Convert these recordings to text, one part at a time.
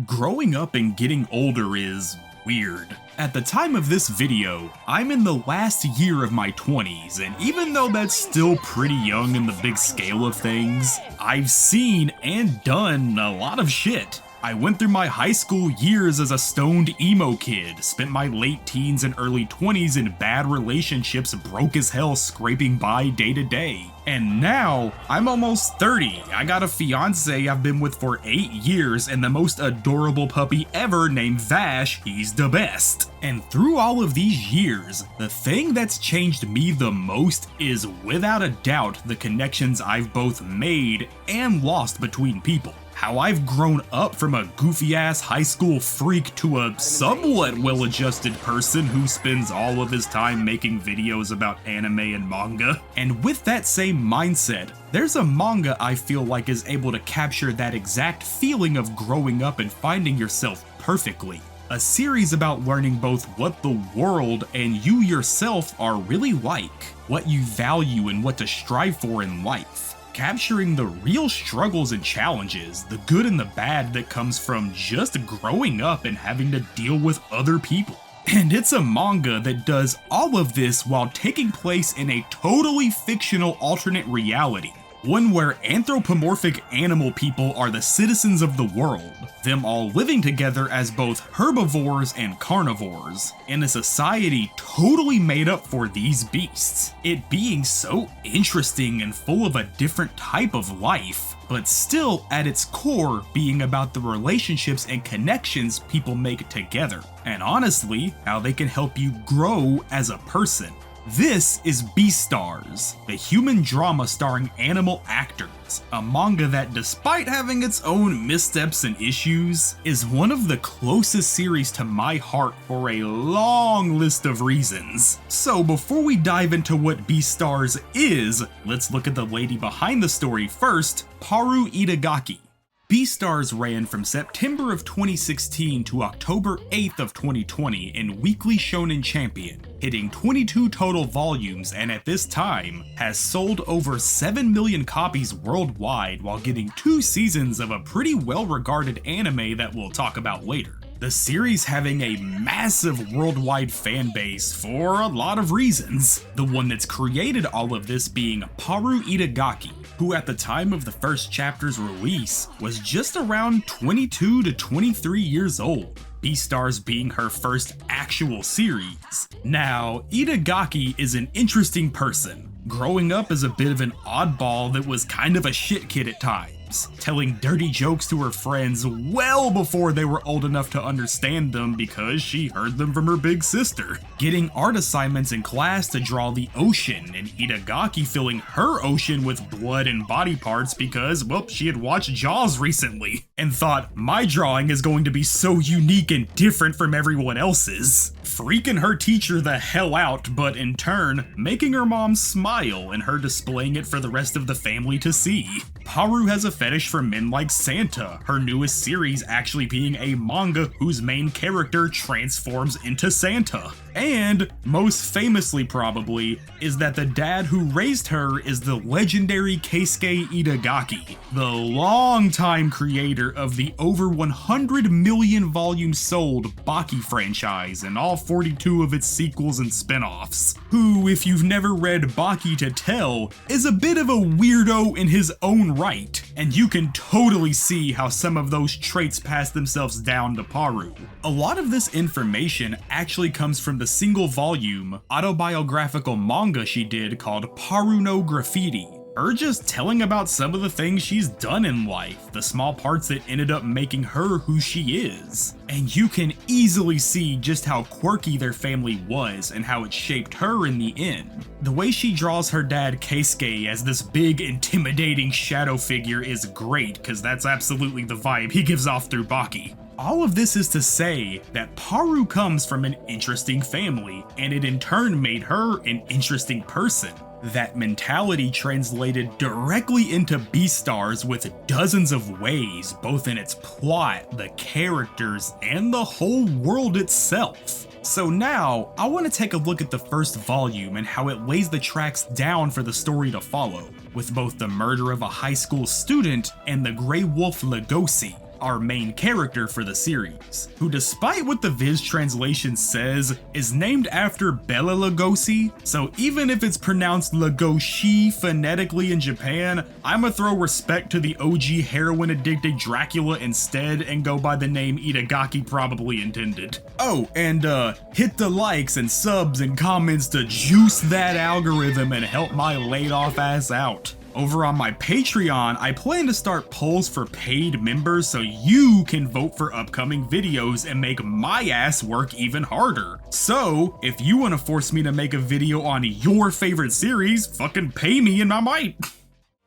Growing up and getting older is weird. At the time of this video, I'm in the last year of my 20s, and even though that's still pretty young in the big scale of things, I've seen and done a lot of shit. I went through my high school years as a stoned emo kid, spent my late teens and early 20s in bad relationships broke as hell scraping by day to day. And now, I'm almost 30, I got a fiance I've been with for 8 years and the most adorable puppy ever named Vash, he's the best. And through all of these years, the thing that's changed me the most is without a doubt the connections I've both made and lost between people. How I've grown up from a goofy-ass high school freak to a somewhat well-adjusted person who spends all of his time making videos about anime and manga. And with that same mindset, there's a manga I feel like is able to capture that exact feeling of growing up and finding yourself perfectly. A series about learning both what the world and you yourself are really like, what you value and what to strive for in life. Capturing the real struggles and challenges, the good and the bad that comes from just growing up and having to deal with other people. And it's a manga that does all of this while taking place in a totally fictional alternate reality. One where anthropomorphic animal people are the citizens of the world, them all living together as both herbivores and carnivores, in a society totally made up for these beasts. It being so interesting and full of a different type of life, but still at its core being about the relationships and connections people make together, and honestly, how they can help you grow as a person. This is Beastars, the human drama starring animal actors, a manga that despite having its own missteps and issues, is one of the closest series to my heart for a long list of reasons. So before we dive into what Beastars is, let's look at the lady behind the story first, Paru Itagaki. Beastars ran from September of 2016 to October 8th of 2020 in Weekly Shonen Champion, hitting 22 total volumes and at this time has sold over 7 million copies worldwide while getting 2 seasons of a pretty well-regarded anime that we'll talk about later. The series having a massive worldwide fan base for a lot of reasons. The one that's created all of this being Paru Itagaki, who at the time of the first chapter's release was just around 22 to 23 years old. Beastars being her first actual series. Now, Itagaki is an interesting person. Growing up as a bit of an oddball that was kind of a shit kid at times, telling dirty jokes to her friends well before they were old enough to understand them because she heard them from her big sister. Getting art assignments in class to draw the ocean, and Itagaki filling her ocean with blood and body parts because, well, she had watched Jaws recently and thought, my drawing is going to be so unique and different from everyone else's. Freaking her teacher the hell out, but in turn, making her mom smile and her displaying it for the rest of the family to see. Paru has a fetish for men like Santa, her newest series actually being a manga whose main character transforms into Santa. And, most famously probably, is that the dad who raised her is the legendary Keisuke Itagaki, the longtime creator of the over 100 million volumes sold Baki franchise and all 42 of its sequels and spin-offs, who, if you've never read Baki to Tell, is a bit of a weirdo in his own right, and you can totally see how some of those traits pass themselves down to Paru. A lot of this information actually comes from the single volume autobiographical manga she did called Paru no Graffiti. Her just telling about some of the things she's done in life, the small parts that ended up making her who she is. And you can easily see just how quirky their family was and how it shaped her in the end. The way she draws her dad Keisuke as this big intimidating shadow figure is great, cause that's absolutely the vibe he gives off through Baki. All of this is to say that Paru comes from an interesting family, and it in turn made her an interesting person. That mentality translated directly into Beastars with dozens of ways, both in its plot, the characters, and the whole world itself. So now, I want to take a look at the first volume and how it lays the tracks down for the story to follow, with both the murder of a high school student and the Grey Wolf Legosi. our main character for the series, who despite what the Viz translation says, is named after Bela Lugosi, so even if it's pronounced Lugosi phonetically in Japan, I'ma throw respect to the OG heroin-addicted Dracula instead and go by the name Itagaki probably intended. Oh, and hit the likes and subs and comments to juice that algorithm and help my laid off ass out. Over on my Patreon, I plan to start polls for paid members so you can vote for upcoming videos and make my ass work even harder. So, if you want to force me to make a video on your favorite series, fucking pay me and I might.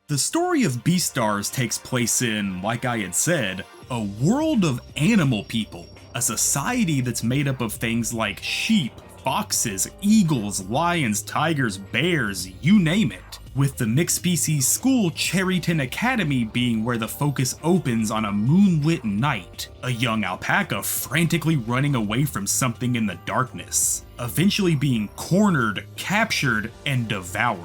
The story of Beastars takes place in, like I had said, a world of animal people, a society that's made up of things like sheep, foxes, eagles, lions, tigers, bears, you name it. With the mixed species school Cherryton Academy being where the focus opens on a moonlit night, a young alpaca frantically running away from something in the darkness, eventually being cornered, captured, and devoured.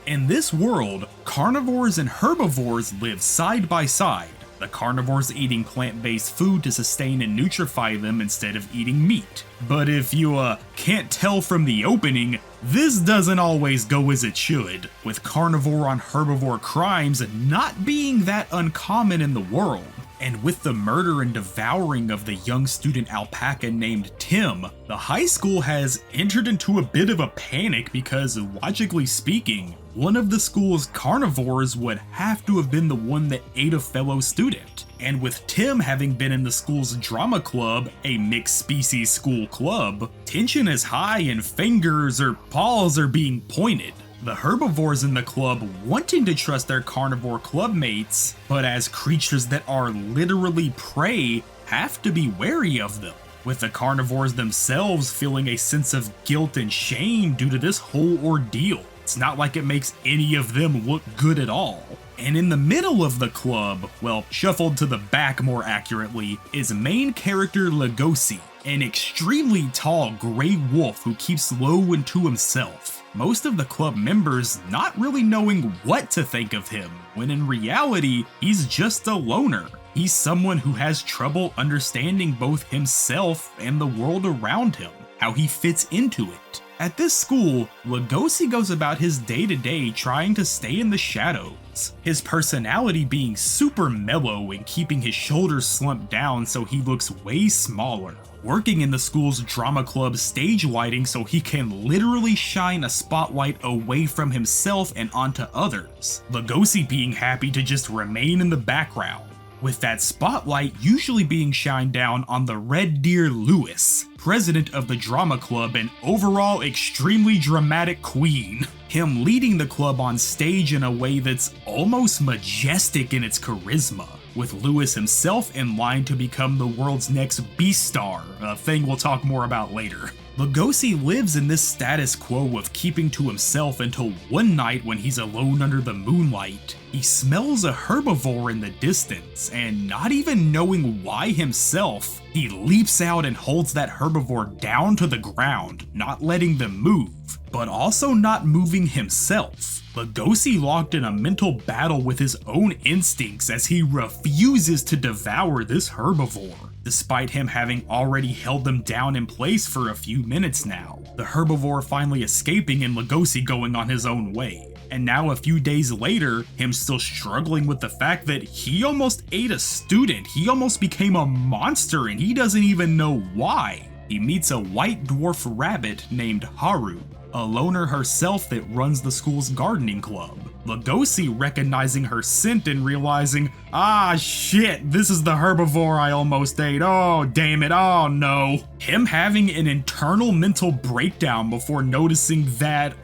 In this world, carnivores and herbivores live side by side, the carnivores eating plant-based food to sustain and nutrify them instead of eating meat. But if you can't tell from the opening, this doesn't always go as it should, with carnivore on herbivore crimes not being that uncommon in the world. And with the murder and devouring of the young student alpaca named Tim, the high school has entered into a bit of a panic because, logically speaking, one of the school's carnivores would have to have been the one that ate a fellow student. And with Tim having been in the school's drama club, a mixed species school club, tension is high and fingers or paws are being pointed. The herbivores in the club wanting to trust their carnivore clubmates, but as creatures that are literally prey, have to be wary of them, with the carnivores themselves feeling a sense of guilt and shame due to this whole ordeal. It's not like it makes any of them look good at all. And in the middle of the club, well, shuffled to the back more accurately, is main character Lugosi, an extremely tall gray wolf who keeps low and to himself. Most of the club members not really knowing what to think of him, when in reality, he's just a loner. He's someone who has trouble understanding both himself and the world around him, how he fits into it. At this school, Lugosi goes about his day-to-day trying to stay in the shadows, his personality being super mellow and keeping his shoulders slumped down so he looks way smaller, working in the school's drama club stage lighting so he can literally shine a spotlight away from himself and onto others, Lugosi being happy to just remain in the background, with that spotlight usually being shined down on the Red Deer Lewis, president of the drama club and overall extremely dramatic queen. Him leading the club on stage in a way that's almost majestic in its charisma, with Lewis himself in line to become the world's next Beastar, a thing we'll talk more about later. Lugosi lives in this status quo of keeping to himself until one night when he's alone under the moonlight, he smells a herbivore in the distance, and not even knowing why himself, he leaps out and holds that herbivore down to the ground, not letting them move, but also not moving himself. Lugosi locked in a mental battle with his own instincts as he refuses to devour this herbivore, despite him having already held them down in place for a few minutes now, the herbivore finally escaping and Lugosi going on his own way. And now a few days later, him still struggling with the fact that he almost ate a student, he almost became a monster and he doesn't even know why. He meets a white dwarf rabbit named Haru, a loner herself that runs the school's gardening club. Lugosi recognizing her scent and realizing, ah shit, this is the herbivore I almost ate, oh damn it, oh no. Him having an internal mental breakdown before noticing that,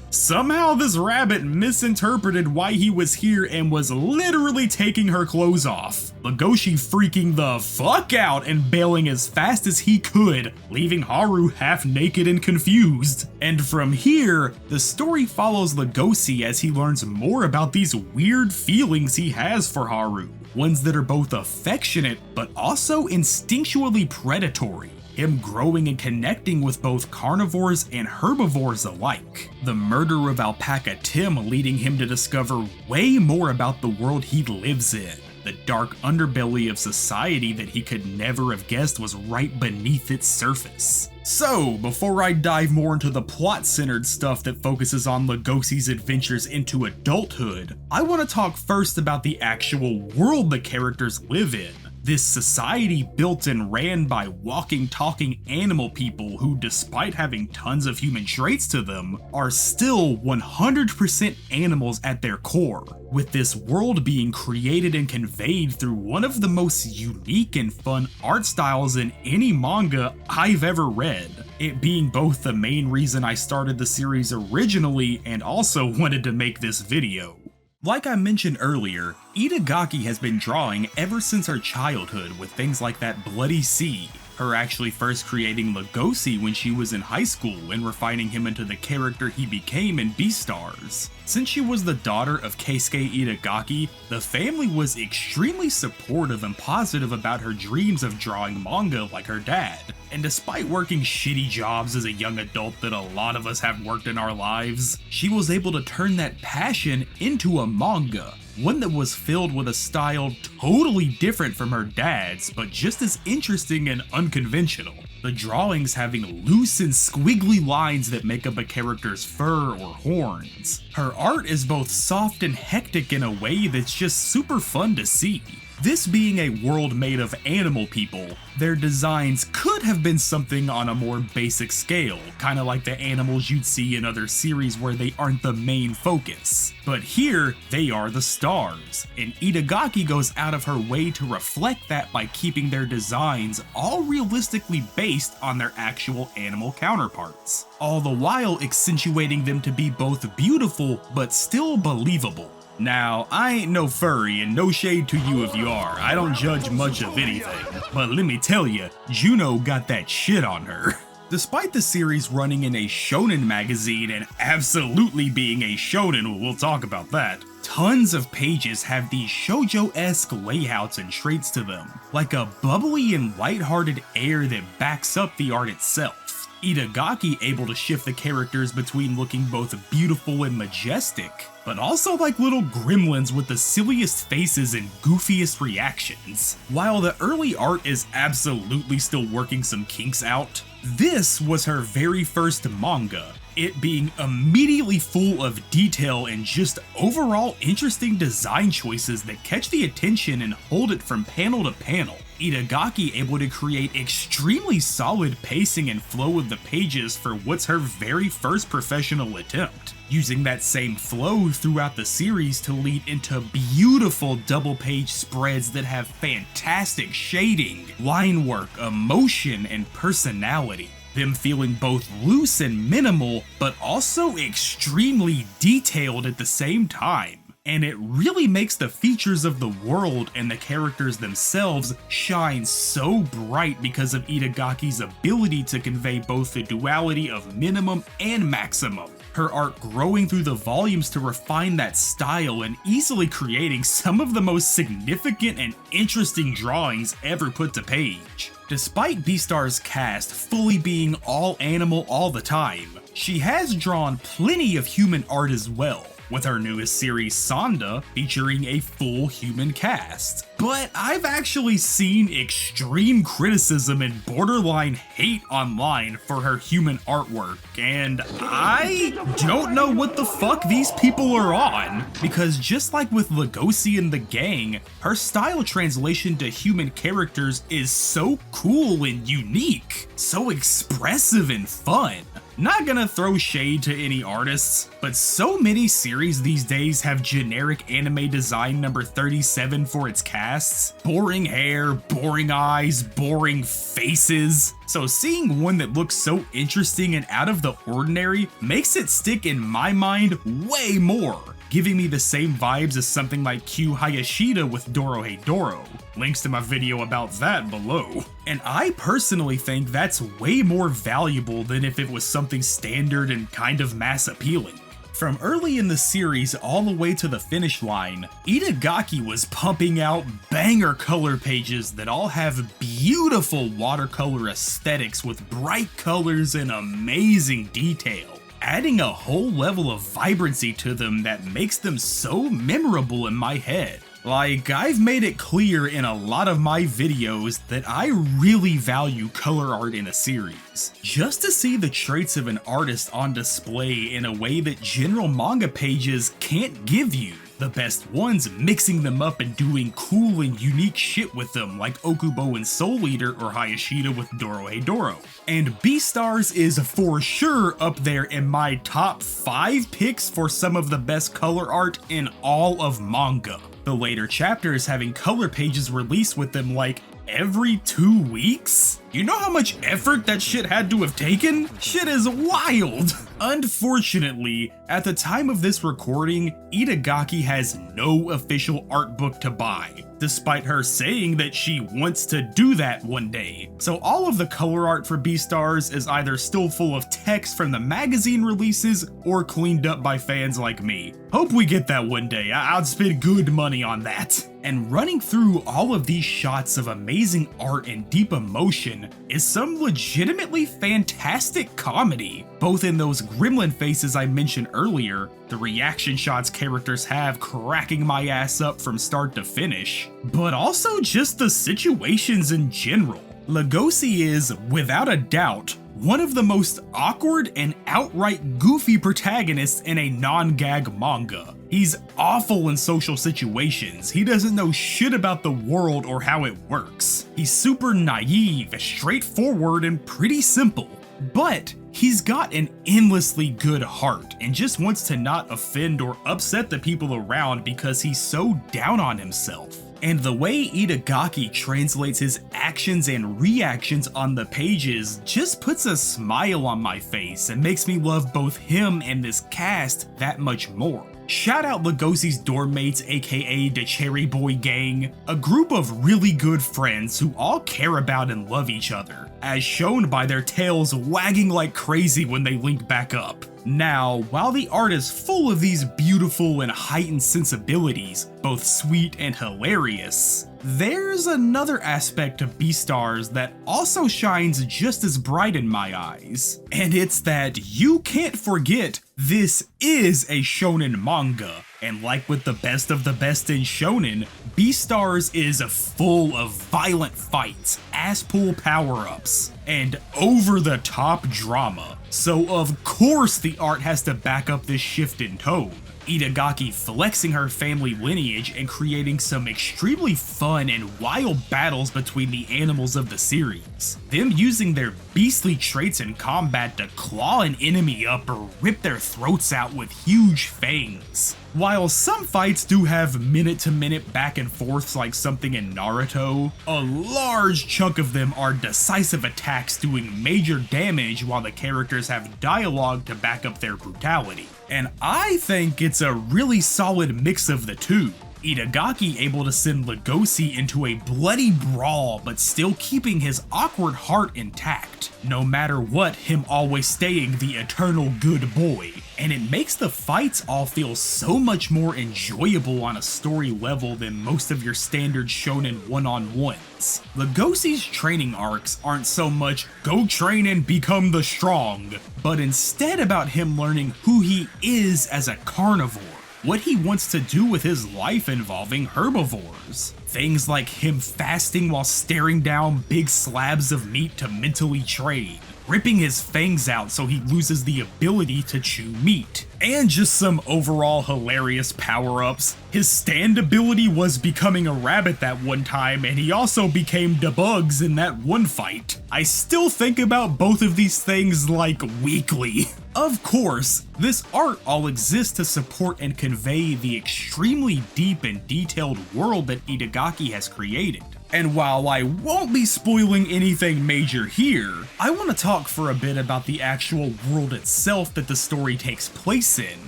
somehow this rabbit misinterpreted why he was here and was literally taking her clothes off. Lugosi freaking the fuck out and bailing as fast as he could, leaving Haru half naked and confused. And from here, the story follows Lugosi as he learns more about these weird feelings he has for Haru, ones that are both affectionate but also instinctually predatory, him growing and connecting with both carnivores and herbivores alike, the murder of alpaca Tim leading him to discover way more about the world he lives in, the dark underbelly of society that he could never have guessed was right beneath its surface. So, before I dive more into the plot-centered stuff that focuses on Legosi's adventures into adulthood, I want to talk first about the actual world the characters live in. This society built and ran by walking, talking animal people who, despite having tons of human traits to them, are still 100% animals at their core, with this world being created and conveyed through one of the most unique and fun art styles in any manga I've ever read, it being both the main reason I started the series originally and also wanted to make this video. Like I mentioned earlier, Itagaki has been drawing ever since her childhood with things like that bloody sea, her actually first creating Legosi when she was in high school and refining him into the character he became in Beastars. Since she was the daughter of Keisuke Itagaki, the family was extremely supportive and positive about her dreams of drawing manga like her dad. And despite working shitty jobs as a young adult that a lot of us have worked in our lives, she was able to turn that passion into a manga. One that was filled with a style totally different from her dad's, but just as interesting and unconventional. The drawings having loose and squiggly lines that make up a character's fur or horns. Her art is both soft and hectic in a way that's just super fun to see. This being a world made of animal people, their designs could have been something on a more basic scale, kinda like the animals you'd see in other series where they aren't the main focus. But here, they are the stars, and Itagaki goes out of her way to reflect that by keeping their designs all realistically based on their actual animal counterparts, all the while accentuating them to be both beautiful but still believable. Now, I ain't no furry, and no shade to you if you are, I don't judge much of anything, but let me tell you, Juno got that shit on her. Despite the series running in a shonen magazine and absolutely being a shonen, we'll talk about that, tons of pages have these shoujo-esque layouts and traits to them, like a bubbly and lighthearted air that backs up the art itself. Itagaki able to shift the characters between looking both beautiful and majestic, but also like little gremlins with the silliest faces and goofiest reactions. While the early art is absolutely still working some kinks out, this was her very first manga, it being immediately full of detail and just overall interesting design choices that catch the attention and hold it from panel to panel. Itagaki able to create extremely solid pacing and flow of the pages for what's her very first professional attempt, using that same flow throughout the series to lead into beautiful double page spreads that have fantastic shading, line work, emotion, and personality. Them feeling both loose and minimal, but also extremely detailed at the same time. And it really makes the features of the world and the characters themselves shine so bright because of Itagaki's ability to convey both the duality of minimum and maximum. Her art growing through the volumes to refine that style and easily creating some of the most significant and interesting drawings ever put to page. Despite Beastar's cast fully being all animal all the time, she has drawn plenty of human art as well, with her newest series Sonda featuring a full human cast. But I've actually seen extreme criticism and borderline hate online for her human artwork, and I don't know what the fuck these people are on, because just like with Legosi and the gang, her style translation to human characters is so cool and unique, so expressive and fun. Not gonna throw shade to any artists, but so many series these days have generic anime design number 37 for its casts. Boring hair, boring eyes, boring faces. So seeing one that looks so interesting and out of the ordinary makes it stick in my mind way more, giving me the same vibes as something like Q Hayashida with Dorohedoro. Links to my video about that below. And I personally think that's way more valuable than if it was something standard and kind of mass appealing. From early in the series all the way to the finish line, Itagaki was pumping out banger color pages that all have beautiful watercolor aesthetics with bright colors and amazing detail, adding a whole level of vibrancy to them that makes them so memorable in my head. Like, I've made it clear in a lot of my videos that I really value color art in a series. Just to see the traits of an artist on display in a way that general manga pages can't give you. The best ones mixing them up and doing cool and unique shit with them, like Okubo and Soul Eater or Hayashida with Dorohedoro. And Beastars is for sure up there in my top 5 picks for some of the best color art in all of manga. The later chapters having color pages released with them like every 2 weeks? You know how much effort that shit had to have taken? Shit is wild! Unfortunately, at the time of this recording, Itagaki has no official art book to buy, despite her saying that she wants to do that one day. So all of the color art for Beastars is either still full of text from the magazine releases or cleaned up by fans like me. Hope we get that one day. I'd spend good money on that. And running through all of these shots of amazing art and deep emotion is some legitimately fantastic comedy, both in those gremlin faces I mentioned earlier, the reaction shots characters have cracking my ass up from start to finish, but also just the situations in general. Legoshi is, without a doubt, one of the most awkward and outright goofy protagonists in a non-gag manga. He's awful in social situations, he doesn't know shit about the world or how it works. He's super naive, straightforward, and pretty simple. But he's got an endlessly good heart and just wants to not offend or upset the people around because he's so down on himself. And the way Itagaki translates his actions and reactions on the pages just puts a smile on my face and makes me love both him and this cast that much more. Shout out Legoshi's dorm mates, aka the Cherry Boy Gang, a group of really good friends who all care about and love each other, as shown by their tails wagging like crazy when they link back up. Now, while the art is full of these beautiful and heightened sensibilities, both sweet and hilarious, there's another aspect to Beastars that also shines just as bright in my eyes, and it's that you can't forget this is a shonen manga, and like with the best of the best in shonen, Beastars is full of violent fights, ass-pull power-ups, and over-the-top drama. So of course the art has to back up this shift in tone. Itagaki flexing her family lineage and creating some extremely fun and wild battles between the animals of the series. Them using their beastly traits in combat to claw an enemy up or rip their throats out with huge fangs. While some fights do have minute-to-minute back and forths like something in Naruto, a large chunk of them are decisive attacks doing major damage while the characters have dialogue to back up their brutality. And I think it's a really solid mix of the two. Itagaki able to send Legoshi into a bloody brawl but still keeping his awkward heart intact, no matter what, him always staying the eternal good boy. And it makes the fights all feel so much more enjoyable on a story level than most of your standard shonen one-on-ones. Legoshi's training arcs aren't so much go train and become the strong, but instead about him learning who he is as a carnivore, what he wants to do with his life involving herbivores. Things like him fasting while staring down big slabs of meat to mentally train, ripping his fangs out so he loses the ability to chew meat, and just some overall hilarious power-ups. His stand ability was becoming a rabbit that one time, and he also became the bugs in that one fight. I still think about both of these things like weekly. Of course, this art all exists to support and convey the extremely deep and detailed world that Itagaki has created. And while I won't be spoiling anything major here, I want to talk for a bit about the actual world itself that the story takes place in,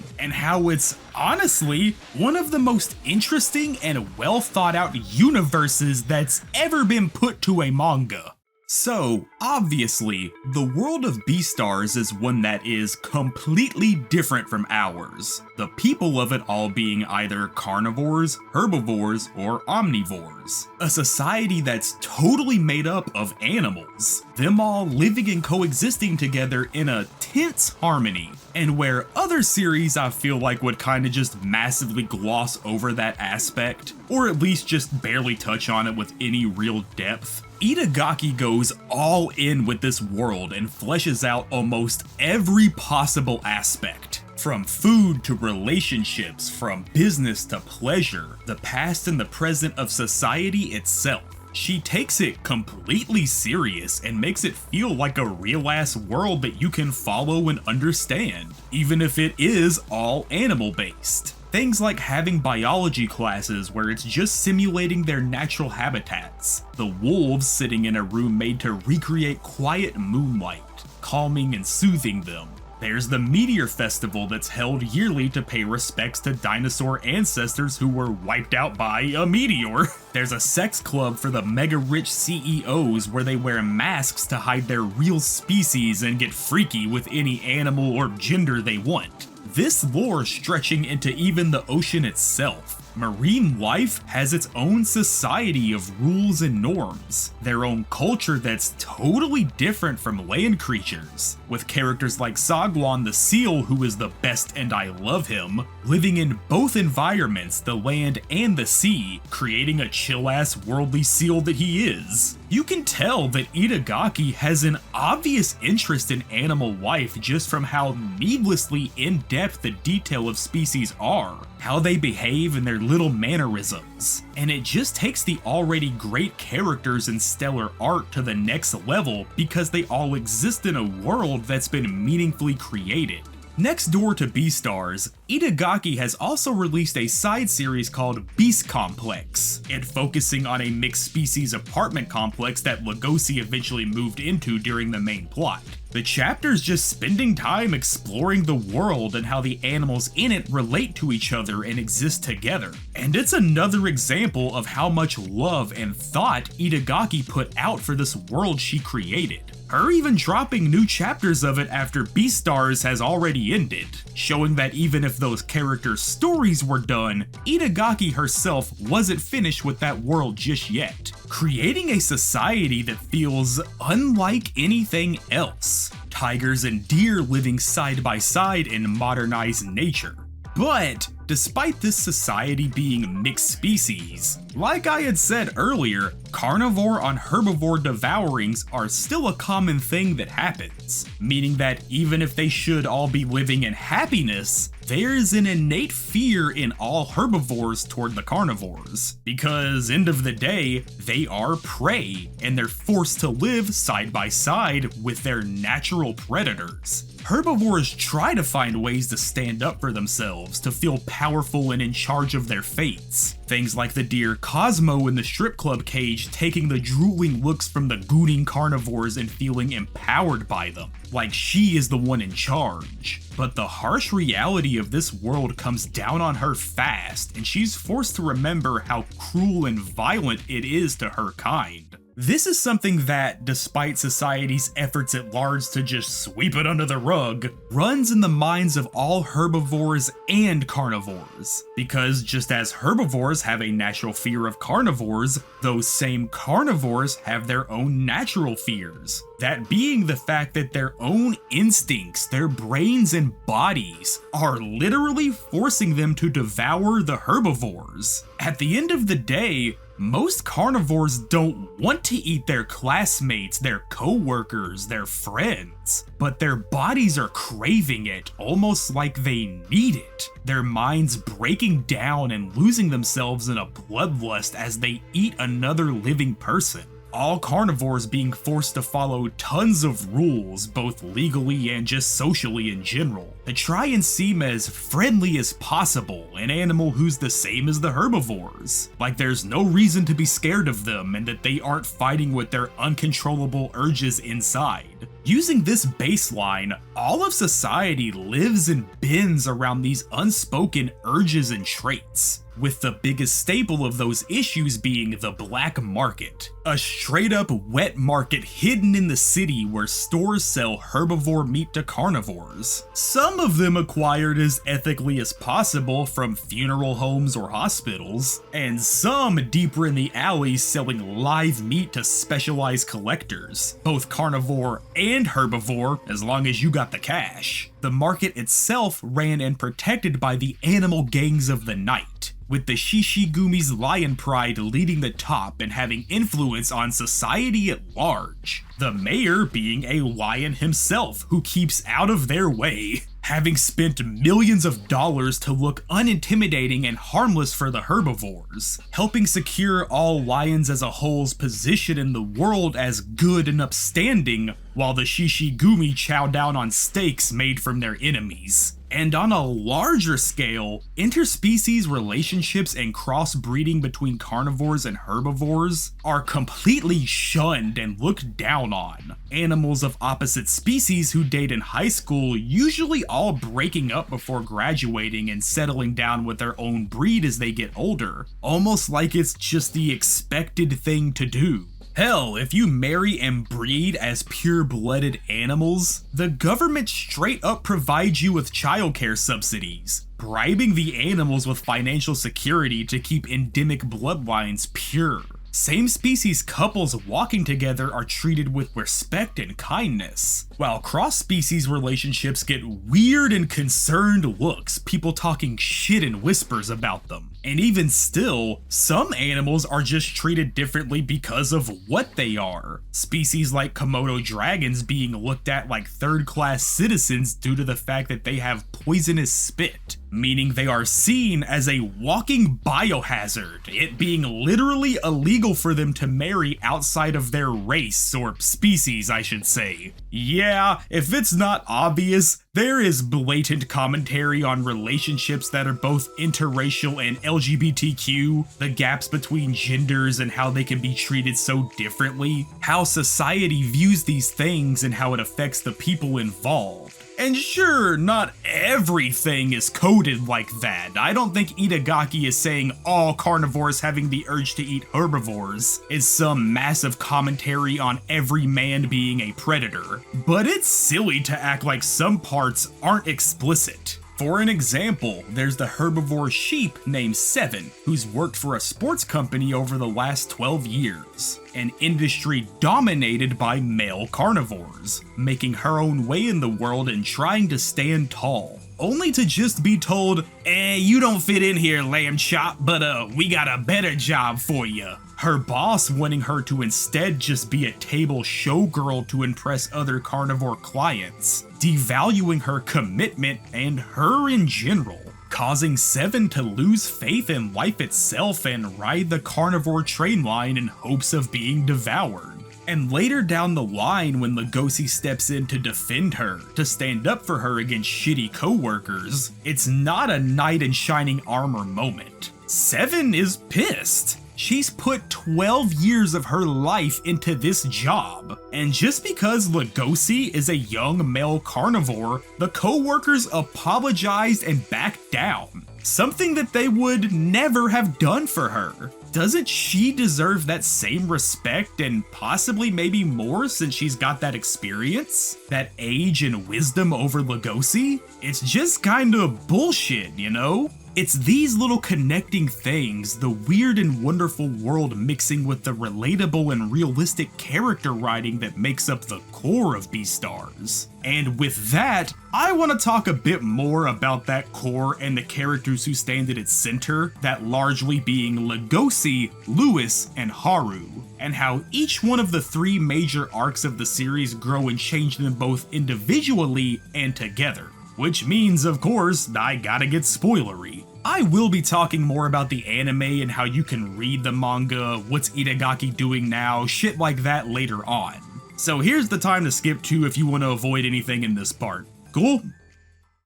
and how it's honestly one of the most interesting and well thought out universes that's ever been put to a manga. So, obviously, the world of Beastars is one that is completely different from ours, the people of it all being either carnivores, herbivores, or omnivores. A society that's totally made up of animals, them all living and coexisting together in a tense harmony, and where other series I feel like would kinda just massively gloss over that aspect, or at least just barely touch on it with any real depth. Itagaki goes all in with this world and fleshes out almost every possible aspect. From food to relationships, from business to pleasure, the past and the present of society itself. She takes it completely serious and makes it feel like a real-ass world that you can follow and understand, even if it is all animal-based. Things like having biology classes where it's just simulating their natural habitats, the wolves sitting in a room made to recreate quiet moonlight, calming and soothing them. There's the Meteor Festival that's held yearly to pay respects to dinosaur ancestors who were wiped out by a meteor. There's a sex club for the mega rich CEOs where they wear masks to hide their real species and get freaky with any animal or gender they want. This lore stretching into even the ocean itself. Marine life has its own society of rules and norms, their own culture that's totally different from land creatures, with characters like Sagwan the seal, who is the best and I love him, living in both environments, the land and the sea, creating a chill-ass worldly seal that he is. You can tell that Itagaki has an obvious interest in animal life just from how needlessly in-depth the detail of species are, how they behave and their little mannerisms, and it just takes the already great characters and stellar art to the next level because they all exist in a world that's been meaningfully created. Next door to Beastars, Itagaki has also released a side series called Beast Complex, and focusing on a mixed species apartment complex that Lugosi eventually moved into during the main plot. The chapter's just spending time exploring the world and how the animals in it relate to each other and exist together. And it's another example of how much love and thought Itagaki put out for this world she created. Her even dropping new chapters of it after Beastars has already ended, showing that even if those characters' stories were done, Itagaki herself wasn't finished with that world just yet, creating a society that feels unlike anything else. Tigers and deer living side by side in modernized nature. But despite this society being mixed species, like I had said earlier, carnivore on herbivore devourings are still a common thing that happens, meaning that even if they should all be living in happiness, there's an innate fear in all herbivores toward the carnivores, because end of the day, they are prey, and they're forced to live side by side with their natural predators. Herbivores try to find ways to stand up for themselves, to feel powerful and in charge of their fates. Things like the deer Cosmo in the strip club cage taking the drooling looks from the gooning carnivores and feeling empowered by them, like she is the one in charge. But the harsh reality of this world comes down on her fast, and she's forced to remember how cruel and violent it is to her kind. This is something that, despite society's efforts at large to just sweep it under the rug, runs in the minds of all herbivores and carnivores. Because just as herbivores have a natural fear of carnivores, those same carnivores have their own natural fears. That being the fact that their own instincts, their brains and bodies, are literally forcing them to devour the herbivores. At the end of the day, most carnivores don't want to eat their classmates, their co-workers, their friends, but their bodies are craving it, almost like they need it. Their minds breaking down and losing themselves in a bloodlust as they eat another living person. All carnivores being forced to follow tons of rules, both legally and just socially in general, to try and seem as friendly as possible, an animal who's the same as the herbivores. Like there's no reason to be scared of them and that they aren't fighting with their uncontrollable urges inside. Using this baseline, all of society lives and bends around these unspoken urges and traits, with the biggest staple of those issues being the black market, a straight up wet market hidden in the city where stores sell herbivore meat to carnivores, some of them acquired as ethically as possible from funeral homes or hospitals, and some deeper in the alleys selling live meat to specialized collectors, both carnivore and herbivore as long as you got the cash. The market itself ran and protected by the animal gangs of the night, with the Shishigumi's lion pride leading the top and having influence on society at large. The mayor being a lion himself who keeps out of their way, having spent millions of dollars to look unintimidating and harmless for the herbivores, helping secure all lions as a whole's position in the world as good and upstanding, while the Shishigumi chow down on steaks made from their enemies. And on a larger scale, interspecies relationships and crossbreeding between carnivores and herbivores are completely shunned and looked down on. Animals of opposite species who date in high school usually all breaking up before graduating and settling down with their own breed as they get older, almost like it's just the expected thing to do. Hell, if you marry and breed as pure-blooded animals, the government straight up provides you with childcare subsidies, bribing the animals with financial security to keep endemic bloodlines pure. Same-species couples walking together are treated with respect and kindness, while cross-species relationships get weird and concerned looks, people talking shit in whispers about them. And even still, some animals are just treated differently because of what they are. Species like Komodo dragons being looked at like third-class citizens due to the fact that they have poisonous spit, meaning they are seen as a walking biohazard, it being literally illegal for them to marry outside of their race, or species I should say. Yeah, if it's not obvious, there is blatant commentary on relationships that are both interracial and LGBTQ, the gaps between genders and how they can be treated so differently, how society views these things and how it affects the people involved. And sure, not everything is coded like that. I don't think Itagaki is saying all carnivores having the urge to eat herbivores is some massive commentary on every man being a predator. But it's silly to act like some parts aren't explicit. For an example, there's the herbivore sheep named Seven, who's worked for a sports company over the last 12 years, an industry dominated by male carnivores, making her own way in the world and trying to stand tall, only to just be told, you don't fit in here, lamb chop, but we got a better job for you. Her boss wanting her to instead just be a table showgirl to impress other carnivore clients, devaluing her commitment and her in general, causing Seven to lose faith in life itself and ride the carnivore train line in hopes of being devoured. And later down the line, when Lugosi steps in to defend her, to stand up for her against shitty co-workers, it's not a knight in shining armor moment. Seven is pissed. She's put 12 years of her life into this job, and just because Lugosi is a young male carnivore, the co-workers apologized and backed down, something that they would never have done for her. Doesn't she deserve that same respect and possibly maybe more since she's got that experience, that age and wisdom over Lugosi? It's just kinda bullshit, you know? It's these little connecting things, the weird and wonderful world mixing with the relatable and realistic character writing that makes up the core of Beastars. And with that, I want to talk a bit more about that core and the characters who stand at its center, that largely being Lugosi, Lewis, and Haru, and how each one of the three major arcs of the series grow and change them both individually and together. Which means, of course, I gotta get spoilery. I will be talking more about the anime and how you can read the manga, what's Itagaki doing now, shit like that later on. So here's the time to skip to if you want to avoid anything in this part. Cool?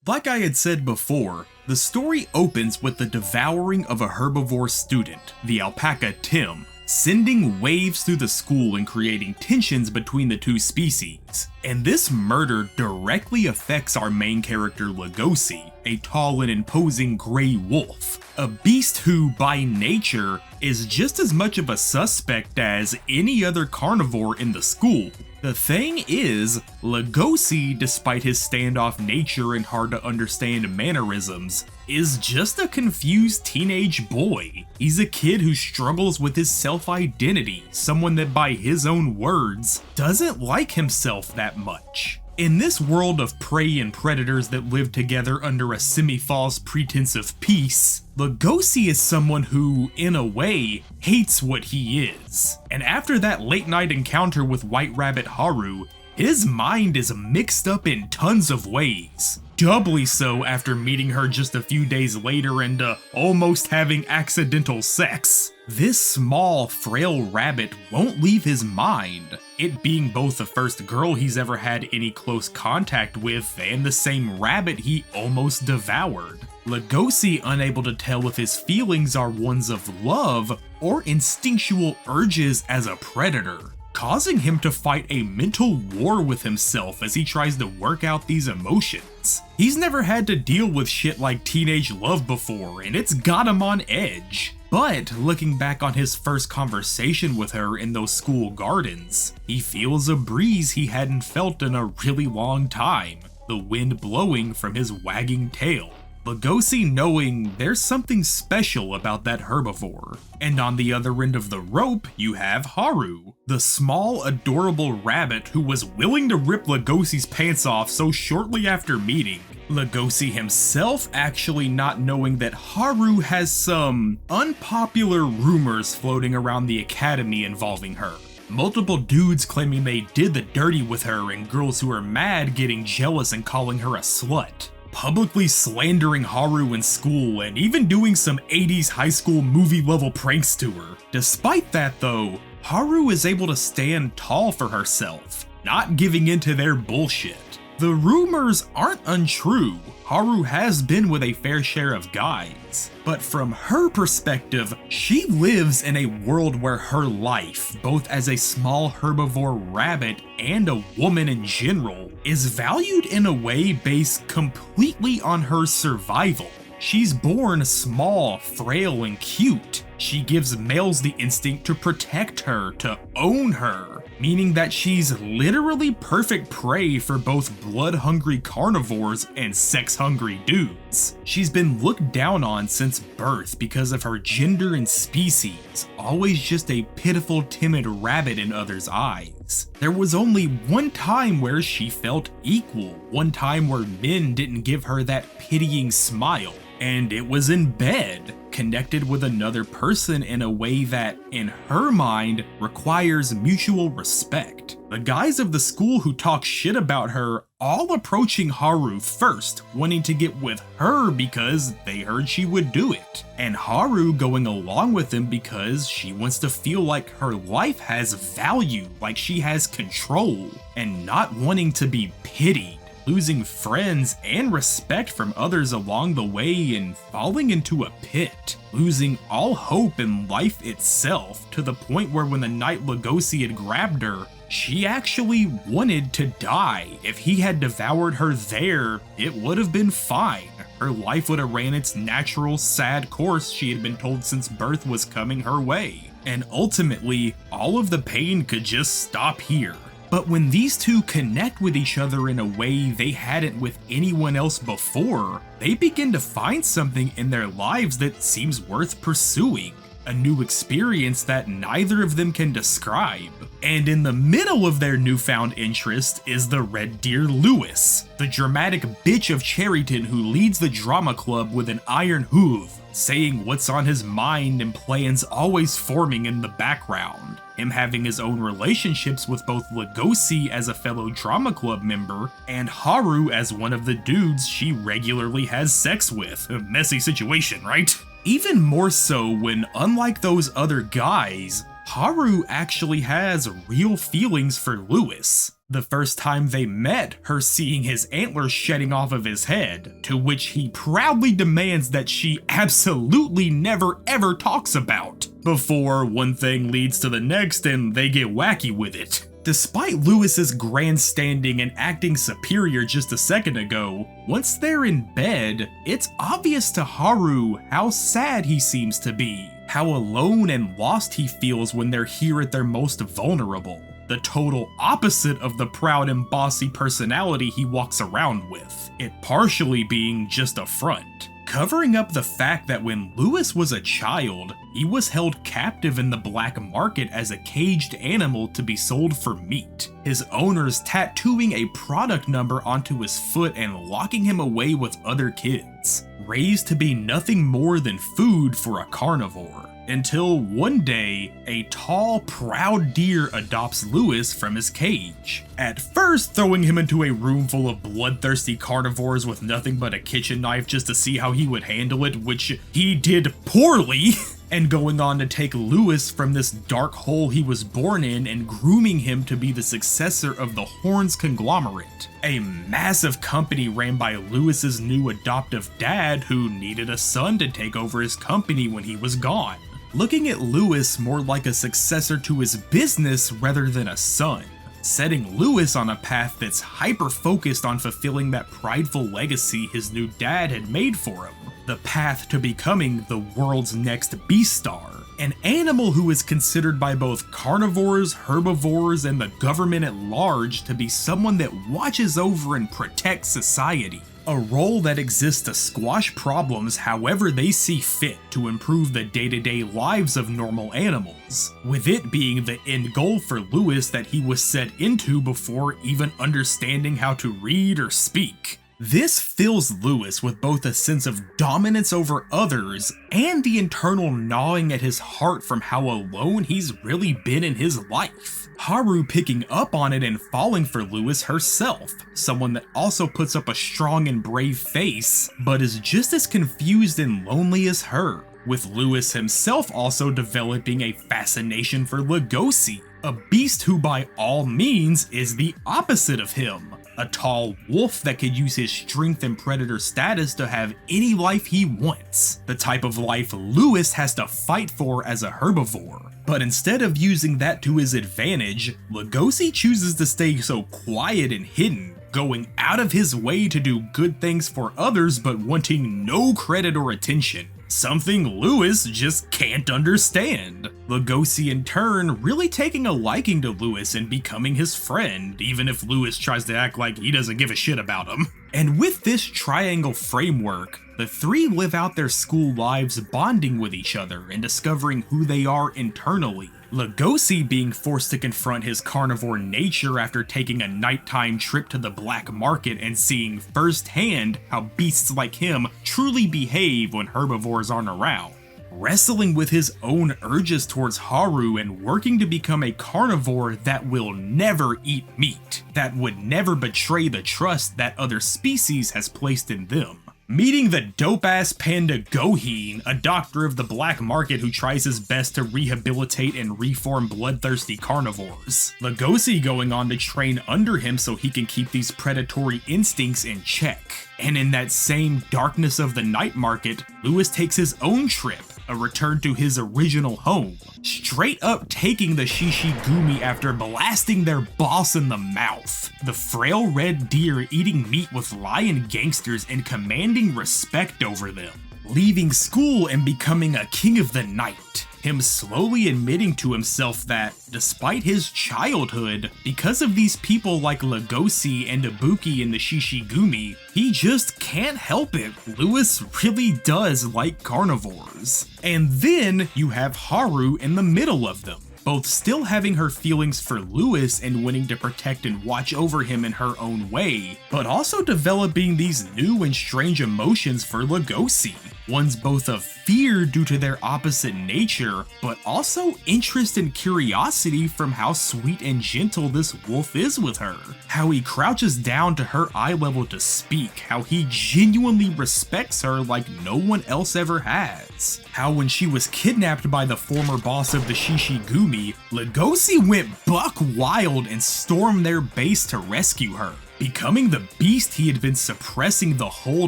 Like I had said before, the story opens with the devouring of a herbivore student, the alpaca Tim, sending waves through the school and creating tensions between the two species. And this murder directly affects our main character Lugosi, a tall and imposing gray wolf, a beast who, by nature, is just as much of a suspect as any other carnivore in the school. The thing is, Lugosi, despite his standoff nature and hard to understand mannerisms, is just a confused teenage boy. He's a kid who struggles with his self-identity, someone that by his own words, doesn't like himself that much. In this world of prey and predators that live together under a semi-false pretense of peace, Lugosi is someone who, in a way, hates what he is. And after that late-night encounter with White Rabbit Haru, his mind is mixed up in tons of ways. Doubly so after meeting her just a few days later and almost having accidental sex. This small, frail rabbit won't leave his mind, it being both the first girl he's ever had any close contact with and the same rabbit he almost devoured. Lugosi unable to tell if his feelings are ones of love or instinctual urges as a predator, causing him to fight a mental war with himself as he tries to work out these emotions. He's never had to deal with shit like teenage love before, and it's got him on edge. But looking back on his first conversation with her in those school gardens, he feels a breeze he hadn't felt in a really long time, the wind blowing from his wagging tail. Lugosi knowing there's something special about that herbivore. And on the other end of the rope, you have Haru, the small, adorable rabbit who was willing to rip Lugosi's pants off so shortly after meeting. Lugosi himself actually not knowing that Haru has some unpopular rumors floating around the academy involving her. Multiple dudes claiming they did the dirty with her and girls who are mad getting jealous and calling her a slut. Publicly slandering Haru in school and even doing some 80s high school movie level pranks to her. Despite that though, Haru is able to stand tall for herself, not giving into their bullshit. The rumors aren't untrue, Haru has been with a fair share of guys, but from her perspective, she lives in a world where her life, both as a small herbivore rabbit and a woman in general, is valued in a way based completely on her survival. She's born small, frail, and cute. She gives males the instinct to protect her, to own her, meaning that she's literally perfect prey for both blood-hungry carnivores and sex-hungry dudes. She's been looked down on since birth because of her gender and species, always just a pitiful, timid rabbit in others' eyes. There was only one time where she felt equal, one time where men didn't give her that pitying smile. And it was in bed, connected with another person in a way that, in her mind, requires mutual respect. The guys of the school who talk shit about her all approaching Haru first, wanting to get with her because they heard she would do it. And Haru going along with them because she wants to feel like her life has value, like she has control, and not wanting to be pitied. Losing friends and respect from others along the way and falling into a pit, losing all hope in life itself to the point where when the night Lugosi had grabbed her, she actually wanted to die. If he had devoured her there, it would have been fine. Her life would have ran its natural, sad course she had been told since birth was coming her way. And ultimately, all of the pain could just stop here. But when these two connect with each other in a way they hadn't with anyone else before, they begin to find something in their lives that seems worth pursuing. A new experience that neither of them can describe. And in the middle of their newfound interest is the Red Deer Lewis, the dramatic bitch of Cherryton who leads the drama club with an iron hoof, saying what's on his mind and plans always forming in the background. Him having his own relationships with both Lugosi as a fellow drama club member and Haru as one of the dudes she regularly has sex with. A messy situation, right? Even more so when, unlike those other guys, Haru actually has real feelings for Lewis. The first time they met, her seeing his antlers shedding off of his head, to which he proudly demands that she absolutely never ever talks about. before one thing leads to the next and they get wacky with it. Despite Lewis's grandstanding and acting superior just a second ago, once they're in bed, it's obvious to Haru how sad he seems to be, how alone and lost he feels when they're here at their most vulnerable. The total opposite of the proud and bossy personality he walks around with, it partially being just a front. Covering up the fact that when Lewis was a child, he was held captive in the black market as a caged animal to be sold for meat, his owners tattooing a product number onto his foot and locking him away with other kids, raised to be nothing more than food for a carnivore. Until one day, a tall, proud deer adopts Lewis from his cage. At first throwing him into a room full of bloodthirsty carnivores with nothing but a kitchen knife just to see how he would handle it, which he did poorly, and going on to take Lewis from this dark hole he was born in and grooming him to be the successor of the Horns conglomerate, a massive company ran by Lewis's new adoptive dad who needed a son to take over his company when he was gone, looking at Lewis more like a successor to his business rather than a son, setting Lewis on a path that's hyper-focused on fulfilling that prideful legacy his new dad had made for him, the path to becoming the world's next Beastar, an animal who is considered by both carnivores, herbivores, and the government at large to be someone that watches over and protects society. A role that exists to squash problems however they see fit to improve the day-to-day lives of normal animals, with it being the end goal for Lewis that he was set into before even understanding how to read or speak. This fills Lewis with both a sense of dominance over others and the internal gnawing at his heart from how alone he's really been in his life. Haru picking up on it and falling for Lewis herself, someone that also puts up a strong and brave face, but is just as confused and lonely as her, with Lewis himself also developing a fascination for Legosi, a beast who by all means is the opposite of him. A tall wolf that could use his strength and predator status to have any life he wants. The type of life Lewis has to fight for as a herbivore. But instead of using that to his advantage, Legosi chooses to stay so quiet and hidden, going out of his way to do good things for others but wanting no credit or attention. Something Lewis just can't understand. Legosi in turn really taking a liking to Lewis and becoming his friend, even if Lewis tries to act like he doesn't give a shit about him. And with this triangle framework, the three live out their school lives bonding with each other and discovering who they are internally. Legosi being forced to confront his carnivore nature after taking a nighttime trip to the black market and seeing firsthand how beasts like him truly behave when herbivores aren't around. Wrestling with his own urges towards Haru and working to become a carnivore that will never eat meat, that would never betray the trust that other species has placed in them. Meeting the dope-ass panda Goheen, a doctor of the black market who tries his best to rehabilitate and reform bloodthirsty carnivores. Legosi going on to train under him so he can keep these predatory instincts in check. And in that same darkness of the night market, Lewis takes his own trip, a return to his original home, straight up taking the Shishigumi after blasting their boss in the mouth. The frail red deer eating meat with lion gangsters and commanding respect over them. Leaving school and becoming a king of the night. Him slowly admitting to himself that, despite his childhood, because of these people like Legosi and Ibuki and the Shishigumi, he just can't help it. Lewis really does like carnivores. And then you have Haru in the middle of them, both still having her feelings for Lewis and wanting to protect and watch over him in her own way, but also developing these new and strange emotions for Legosi. Ones both of fear due to their opposite nature, but also interest and curiosity from how sweet and gentle this wolf is with her. How he crouches down to her eye level to speak, how he genuinely respects her like no one else ever has. How when she was kidnapped by the former boss of the Shishigumi, Legosi went buck wild and stormed their base to rescue her, becoming the beast he had been suppressing the whole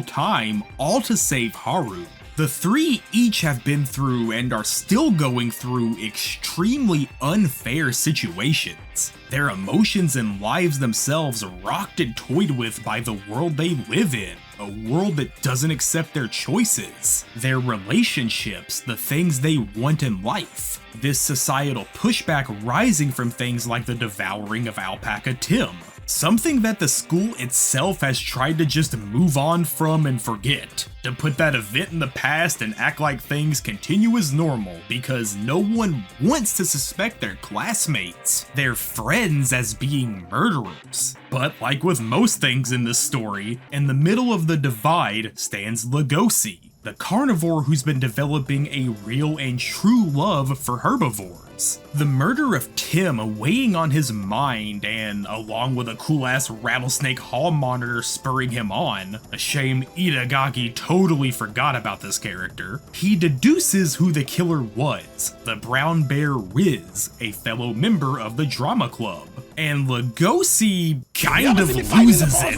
time, all to save Haru. The three each have been through and are still going through extremely unfair situations. Their emotions and lives themselves rocked and toyed with by the world they live in, a world that doesn't accept their choices, their relationships, the things they want in life. This societal pushback rising from things like the devouring of Alpaca Tim, something that the school itself has tried to just move on from and forget, to put that event in the past and act like things continue as normal because no one wants to suspect their classmates, their friends, as being murderers. But like with most things in this story, in the middle of the divide stands Lugosi, the carnivore who's been developing a real and true love for herbivores. The murder of Tim weighing on his mind, and along with a cool-ass rattlesnake hall monitor spurring him on, a shame Itagaki totally forgot about this character, he deduces who the killer was, the brown bear Rizz, a fellow member of the drama club. And Lugosi kind of loses it.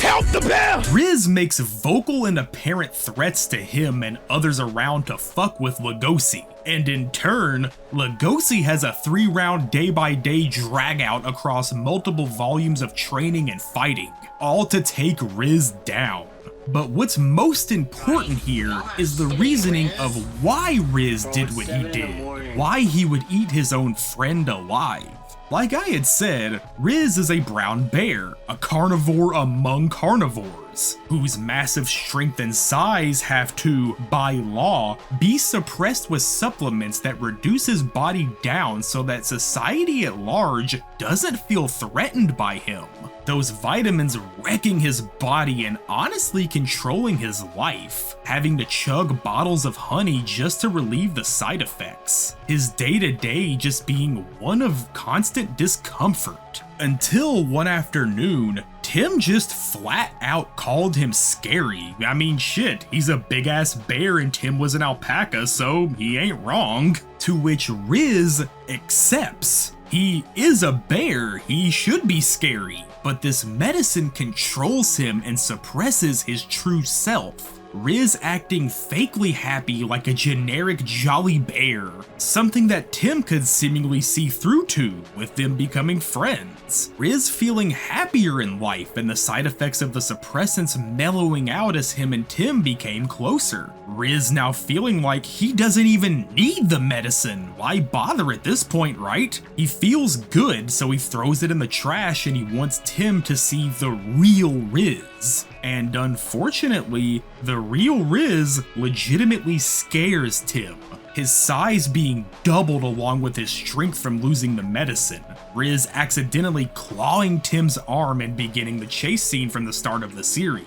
Help the bear! Rizz makes vocal and apparent threats to him and others around to fuck with Lugosi. And in turn, Lugosi has a 3-round day-by-day drag-out across multiple volumes of training and fighting, all to take Rizz down. But what's most important here is the reasoning of why Rizz did what he did, why he would eat his own friend alive. Like I had said, Rizz is a brown bear, a carnivore among carnivores, whose massive strength and size have to, by law, be suppressed with supplements that reduce his body down so that society at large doesn't feel threatened by him. Those vitamins wrecking his body and honestly controlling his life, having to chug bottles of honey just to relieve the side effects. His day-to-day just being one of constant discomfort. Until one afternoon, Tim just flat out called him scary. I mean shit, he's a big ass bear and Tim was an alpaca, so he ain't wrong. To which Rizz accepts. He is a bear, he should be scary, but this medicine controls him and suppresses his true self. Rizz acting fakely happy like a generic jolly bear, something that Tim could seemingly see through to, with them becoming friends. Rizz feeling happier in life and the side effects of the suppressants mellowing out as him and Tim became closer. Rizz now feeling like he doesn't even need the medicine, why bother at this point, right? He feels good, so he throws it in the trash and he wants Tim to see the real Rizz. And unfortunately, the real Rizz legitimately scares Tim, his size being doubled along with his strength from losing the medicine. Rizz accidentally clawing Tim's arm and beginning the chase scene from the start of the series.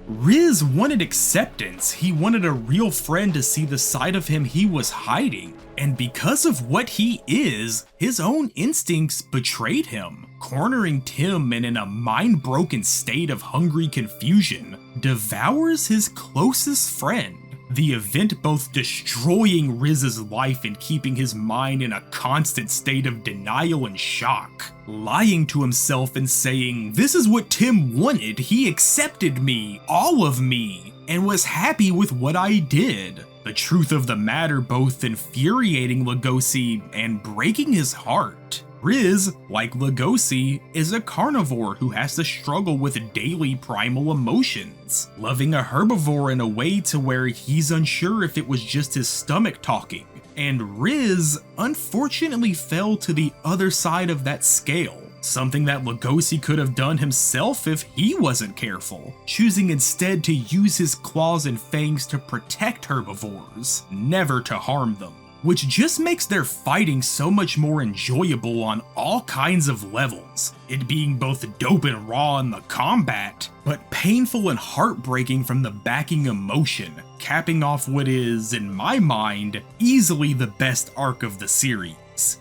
Rizz wanted acceptance, he wanted a real friend to see the side of him he was hiding. And because of what he is, his own instincts betrayed him, cornering Tim and in a mind-broken state of hungry confusion, devours his closest friend. The event both destroying Rizz's life and keeping his mind in a constant state of denial and shock, lying to himself and saying, "This is what Tim wanted, he accepted me, all of me, and was happy with what I did." The truth of the matter both infuriating Lugosi and breaking his heart. Rizz, like Lugosi, is a carnivore who has to struggle with daily primal emotions, loving a herbivore in a way to where he's unsure if it was just his stomach talking. And Rizz unfortunately fell to the other side of that scale. Something that Lugosi could have done himself if he wasn't careful, choosing instead to use his claws and fangs to protect herbivores, never to harm them. Which just makes their fighting so much more enjoyable on all kinds of levels, it being both dope and raw in the combat, but painful and heartbreaking from the backing emotion, capping off what is, in my mind, easily the best arc of the series.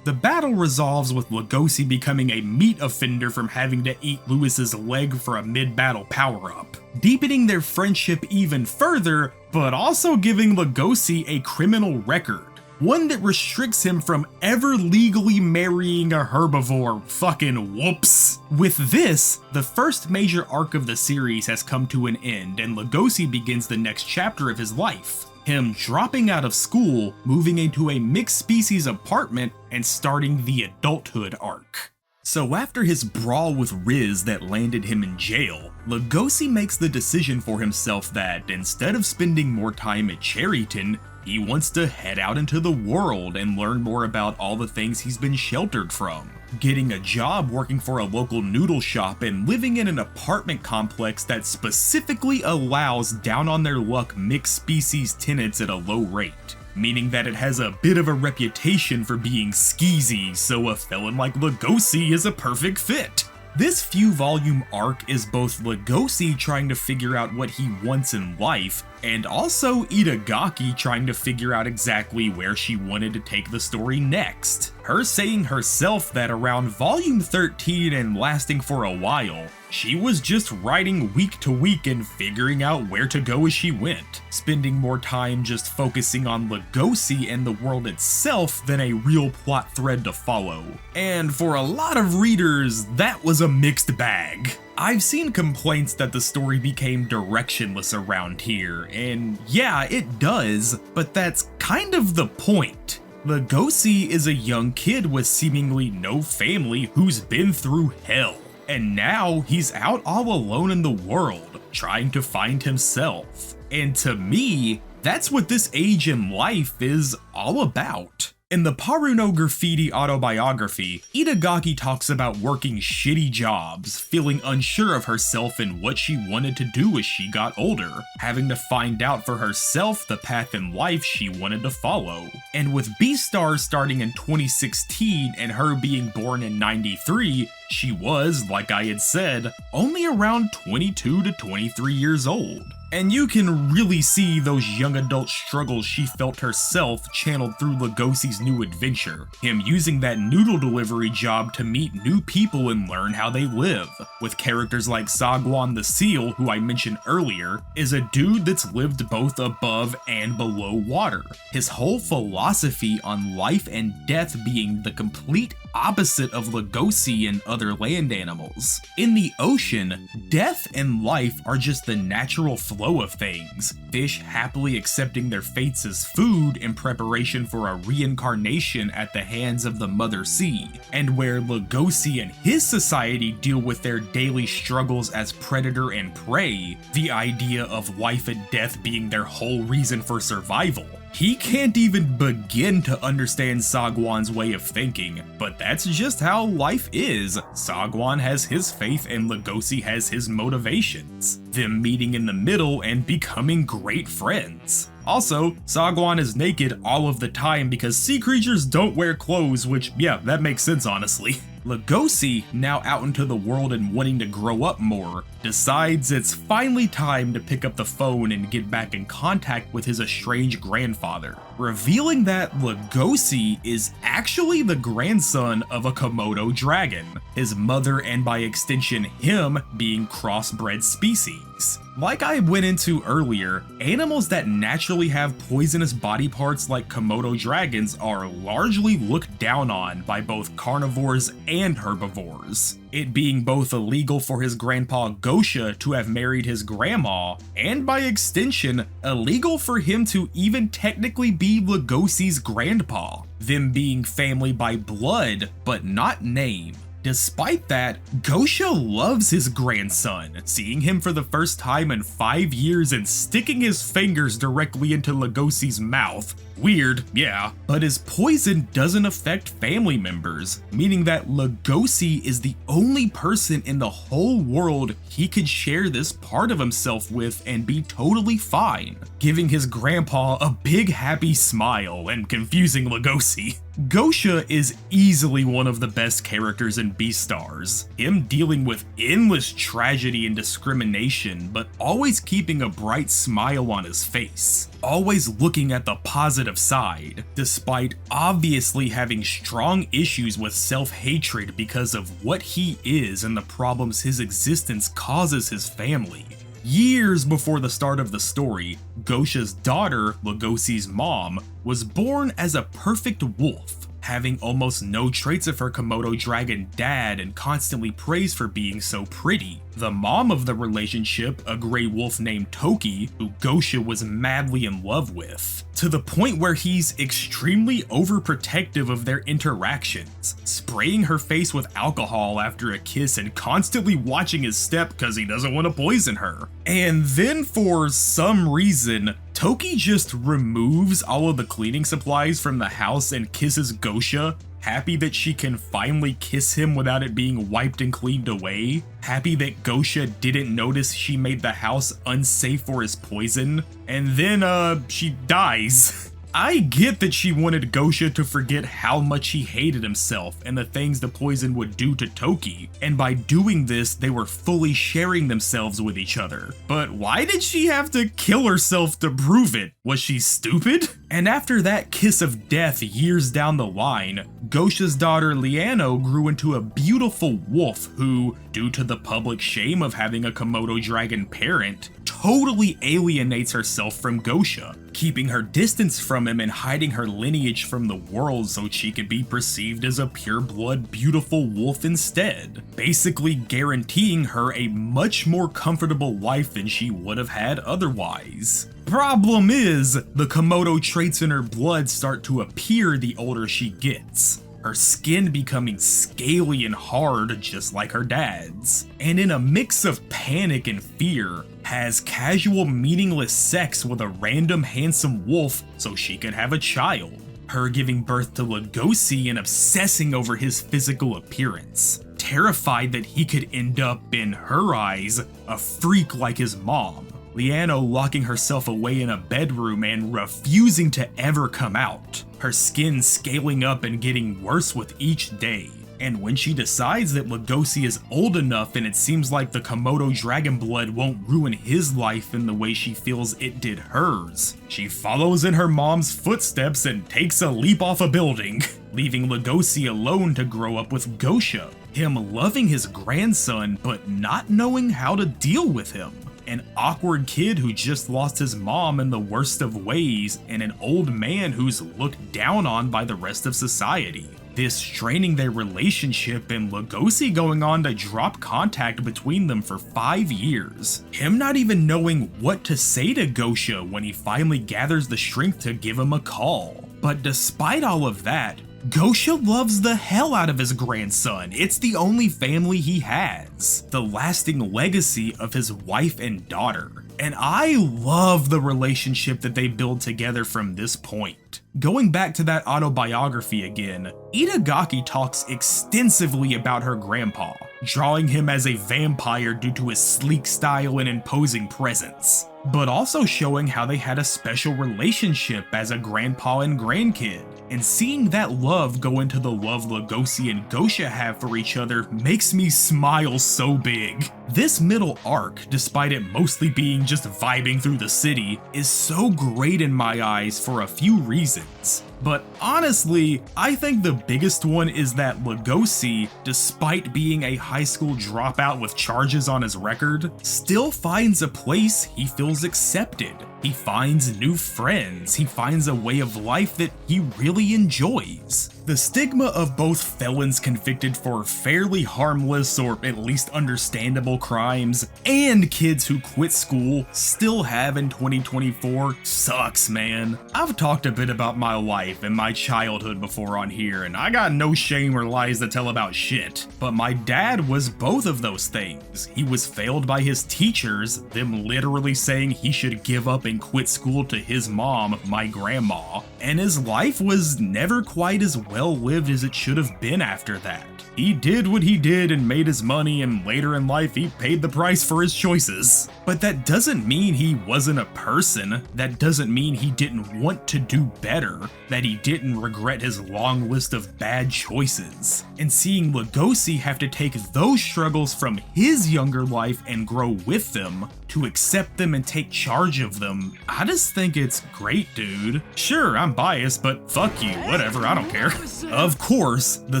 The battle resolves with Lugosi becoming a meat offender from having to eat Lewis's leg for a mid-battle power-up, deepening their friendship even further, but also giving Lugosi a criminal record. one that restricts him from ever legally marrying a herbivore. Fucking whoops. With this, the first major arc of the series has come to an end, and Legosi begins the next chapter of his life. Him dropping out of school, moving into a mixed species apartment, and starting the Adulthood arc. So after his brawl with Rizz that landed him in jail, Legosi makes the decision for himself that instead of spending more time at Cherryton, he wants to head out into the world and learn more about all the things he's been sheltered from. Getting a job working for a local noodle shop and living in an apartment complex that specifically allows down on their luck mixed species tenants at a low rate. Meaning that it has a bit of a reputation for being skeezy, so a felon like Legosi is a perfect fit. This few volume arc is both Legosi trying to figure out what he wants in life, and also Itagaki trying to figure out exactly where she wanted to take the story next. Her saying herself that around volume 13 and lasting for a while, she was just writing week to week and figuring out where to go as she went, spending more time just focusing on Legosi and the world itself than a real plot thread to follow. And for a lot of readers, that was a mixed bag. I've seen complaints that the story became directionless around here, and yeah, it does, but that's kind of the point. Legosi is a young kid with seemingly no family who's been through hell. And now he's out all alone in the world, trying to find himself. And to me, that's what this age in life is all about. In the Paru no Graffiti autobiography, Itagaki talks about working shitty jobs, feeling unsure of herself and what she wanted to do as she got older, having to find out for herself the path in life she wanted to follow. And with Beastars starting in 2016 and her being born in 93, she was, like I had said, only around 22 to 23 years old. And you can really see those young adult struggles she felt herself channeled through Legosi's new adventure, him using that noodle delivery job to meet new people and learn how they live, with characters like Sagwan the Seal, who I mentioned earlier, is a dude that's lived both above and below water, his whole philosophy on life and death being the complete opposite of Legosi and other land animals. In the ocean, death and life are just the natural flow of things, fish happily accepting their fates as food in preparation for a reincarnation at the hands of the Mother Sea, and where Legosi and his society deal with their daily struggles as predator and prey, the idea of life and death being their whole reason for survival. He can't even begin to understand Sagwan's way of thinking, but that's just how life is. Sagwan has his faith and Legosi has his motivations, them meeting in the middle and becoming great friends. Also, Sagwan is naked all of the time because sea creatures don't wear clothes, which, yeah, that makes sense honestly. Legosi, now out into the world and wanting to grow up more, decides it's finally time to pick up the phone and get back in contact with his estranged grandfather, revealing that Legosi is actually the grandson of a Komodo dragon, his mother and by extension him being crossbred species. Like I went into earlier, animals that naturally have poisonous body parts like Komodo dragons are largely looked down on by both carnivores and herbivores, it being both illegal for his grandpa Gosha to have married his grandma, and by extension, illegal for him to even technically be Legosi's grandpa, them being family by blood but not name. Despite that, Gosha loves his grandson, seeing him for the first time in 5 years and sticking his fingers directly into Legosi's mouth. Weird, yeah, but his poison doesn't affect family members, meaning that Legosi is the only person in the whole world he could share this part of himself with and be totally fine, giving his grandpa a big happy smile and confusing Legosi. Gosha is easily one of the best characters in Beastars, him dealing with endless tragedy and discrimination, but always keeping a bright smile on his face, always looking at the positive side, despite obviously having strong issues with self-hatred because of what he is and the problems his existence causes his family. Years before the start of the story, Gosha's daughter, Legosi's mom, was born as a perfect wolf, having almost no traits of her Komodo dragon dad and constantly praised for being so pretty. The mom of the relationship, a gray wolf named Toki, who Gosha was madly in love with, to the point where he's extremely overprotective of their interactions, spraying her face with alcohol after a kiss and constantly watching his step because he doesn't want to poison her. And then for some reason, Toki just removes all of the cleaning supplies from the house and kisses Gosha, happy that she can finally kiss him without it being wiped and cleaned away, happy that Gosha didn't notice she made the house unsafe for his poison, and then she dies. I get that she wanted Gosha to forget how much he hated himself and the things the poison would do to Toki, and by doing this, they were fully sharing themselves with each other. But why did she have to kill herself to prove it? Was she stupid? And after that kiss of death years down the line, Gosha's daughter Liano grew into a beautiful wolf who, due to the public shame of having a Komodo dragon parent, totally alienates herself from Gosha, keeping her distance from him and hiding her lineage from the world so she could be perceived as a pure-blood beautiful wolf instead, basically guaranteeing her a much more comfortable life than she would have had otherwise. Problem is, the Komodo traits in her blood start to appear the older she gets, her skin becoming scaly and hard just like her dad's, and in a mix of panic and fear, has casual meaningless sex with a random handsome wolf so she could have a child, her giving birth to Legosi and obsessing over his physical appearance, terrified that he could end up, in her eyes, a freak like his mom. Liano locking herself away in a bedroom and refusing to ever come out, her skin scaling up and getting worse with each day. And when she decides that Legosi is old enough and it seems like the Komodo dragon blood won't ruin his life in the way she feels it did hers, she follows in her mom's footsteps and takes a leap off a building, leaving Legosi alone to grow up with Gosha, him loving his grandson but not knowing how to deal with him. An awkward kid who just lost his mom in the worst of ways, and an old man who's looked down on by the rest of society. This straining their relationship and Legosi going on to drop contact between them for 5 years. Him not even knowing what to say to Gosha when he finally gathers the strength to give him a call. But despite all of that, Gosha loves the hell out of his grandson. It's the only family he has, the lasting legacy of his wife and daughter. And I love the relationship that they build together from this point. Going back to that autobiography again, Itagaki talks extensively about her grandpa, drawing him as a vampire due to his sleek style and imposing presence, but also showing how they had a special relationship as a grandpa and grandkid. And seeing that love go into the love Legosi and Gosha have for each other makes me smile so big. This middle arc, despite it mostly being just vibing through the city, is so great in my eyes for a few reasons. But honestly, I think the biggest one is that Legosi, despite being a high school dropout with charges on his record, still finds a place he feels accepted. He finds new friends, he finds a way of life that he really enjoys. The stigma of both felons convicted for fairly harmless or at least understandable crimes and kids who quit school still have in 2024 sucks, man. I've talked a bit about my life and my childhood before on here, and I got no shame or lies to tell about shit. But my dad was both of those things. He was failed by his teachers, them literally saying he should give up and quit school to his mom, my grandma, and his life was never quite as well lived as it should have been after that. He did what he did and made his money, and later in life he paid the price for his choices. But that doesn't mean he wasn't a person. That doesn't mean he didn't want to do better, that he didn't regret his long list of bad choices. And seeing Legosi have to take those struggles from his younger life and grow with them, to accept them and take charge of them. I just think it's great, dude. Sure, I'm biased, but fuck you, whatever, I don't care. Of course, the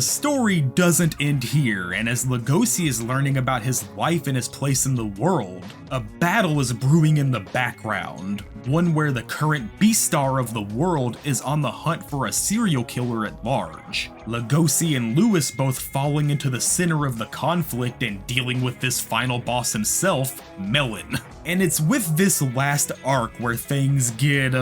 story doesn't end here, and as Legoshi is learning about his life and his place in the world, a battle is brewing in the background, one where the current Beastar of the world is on the hunt for a serial killer at large. Legoshi and Lewis both falling into the center of the conflict and dealing with this final boss himself, Melon. And it's with this last arc where things get,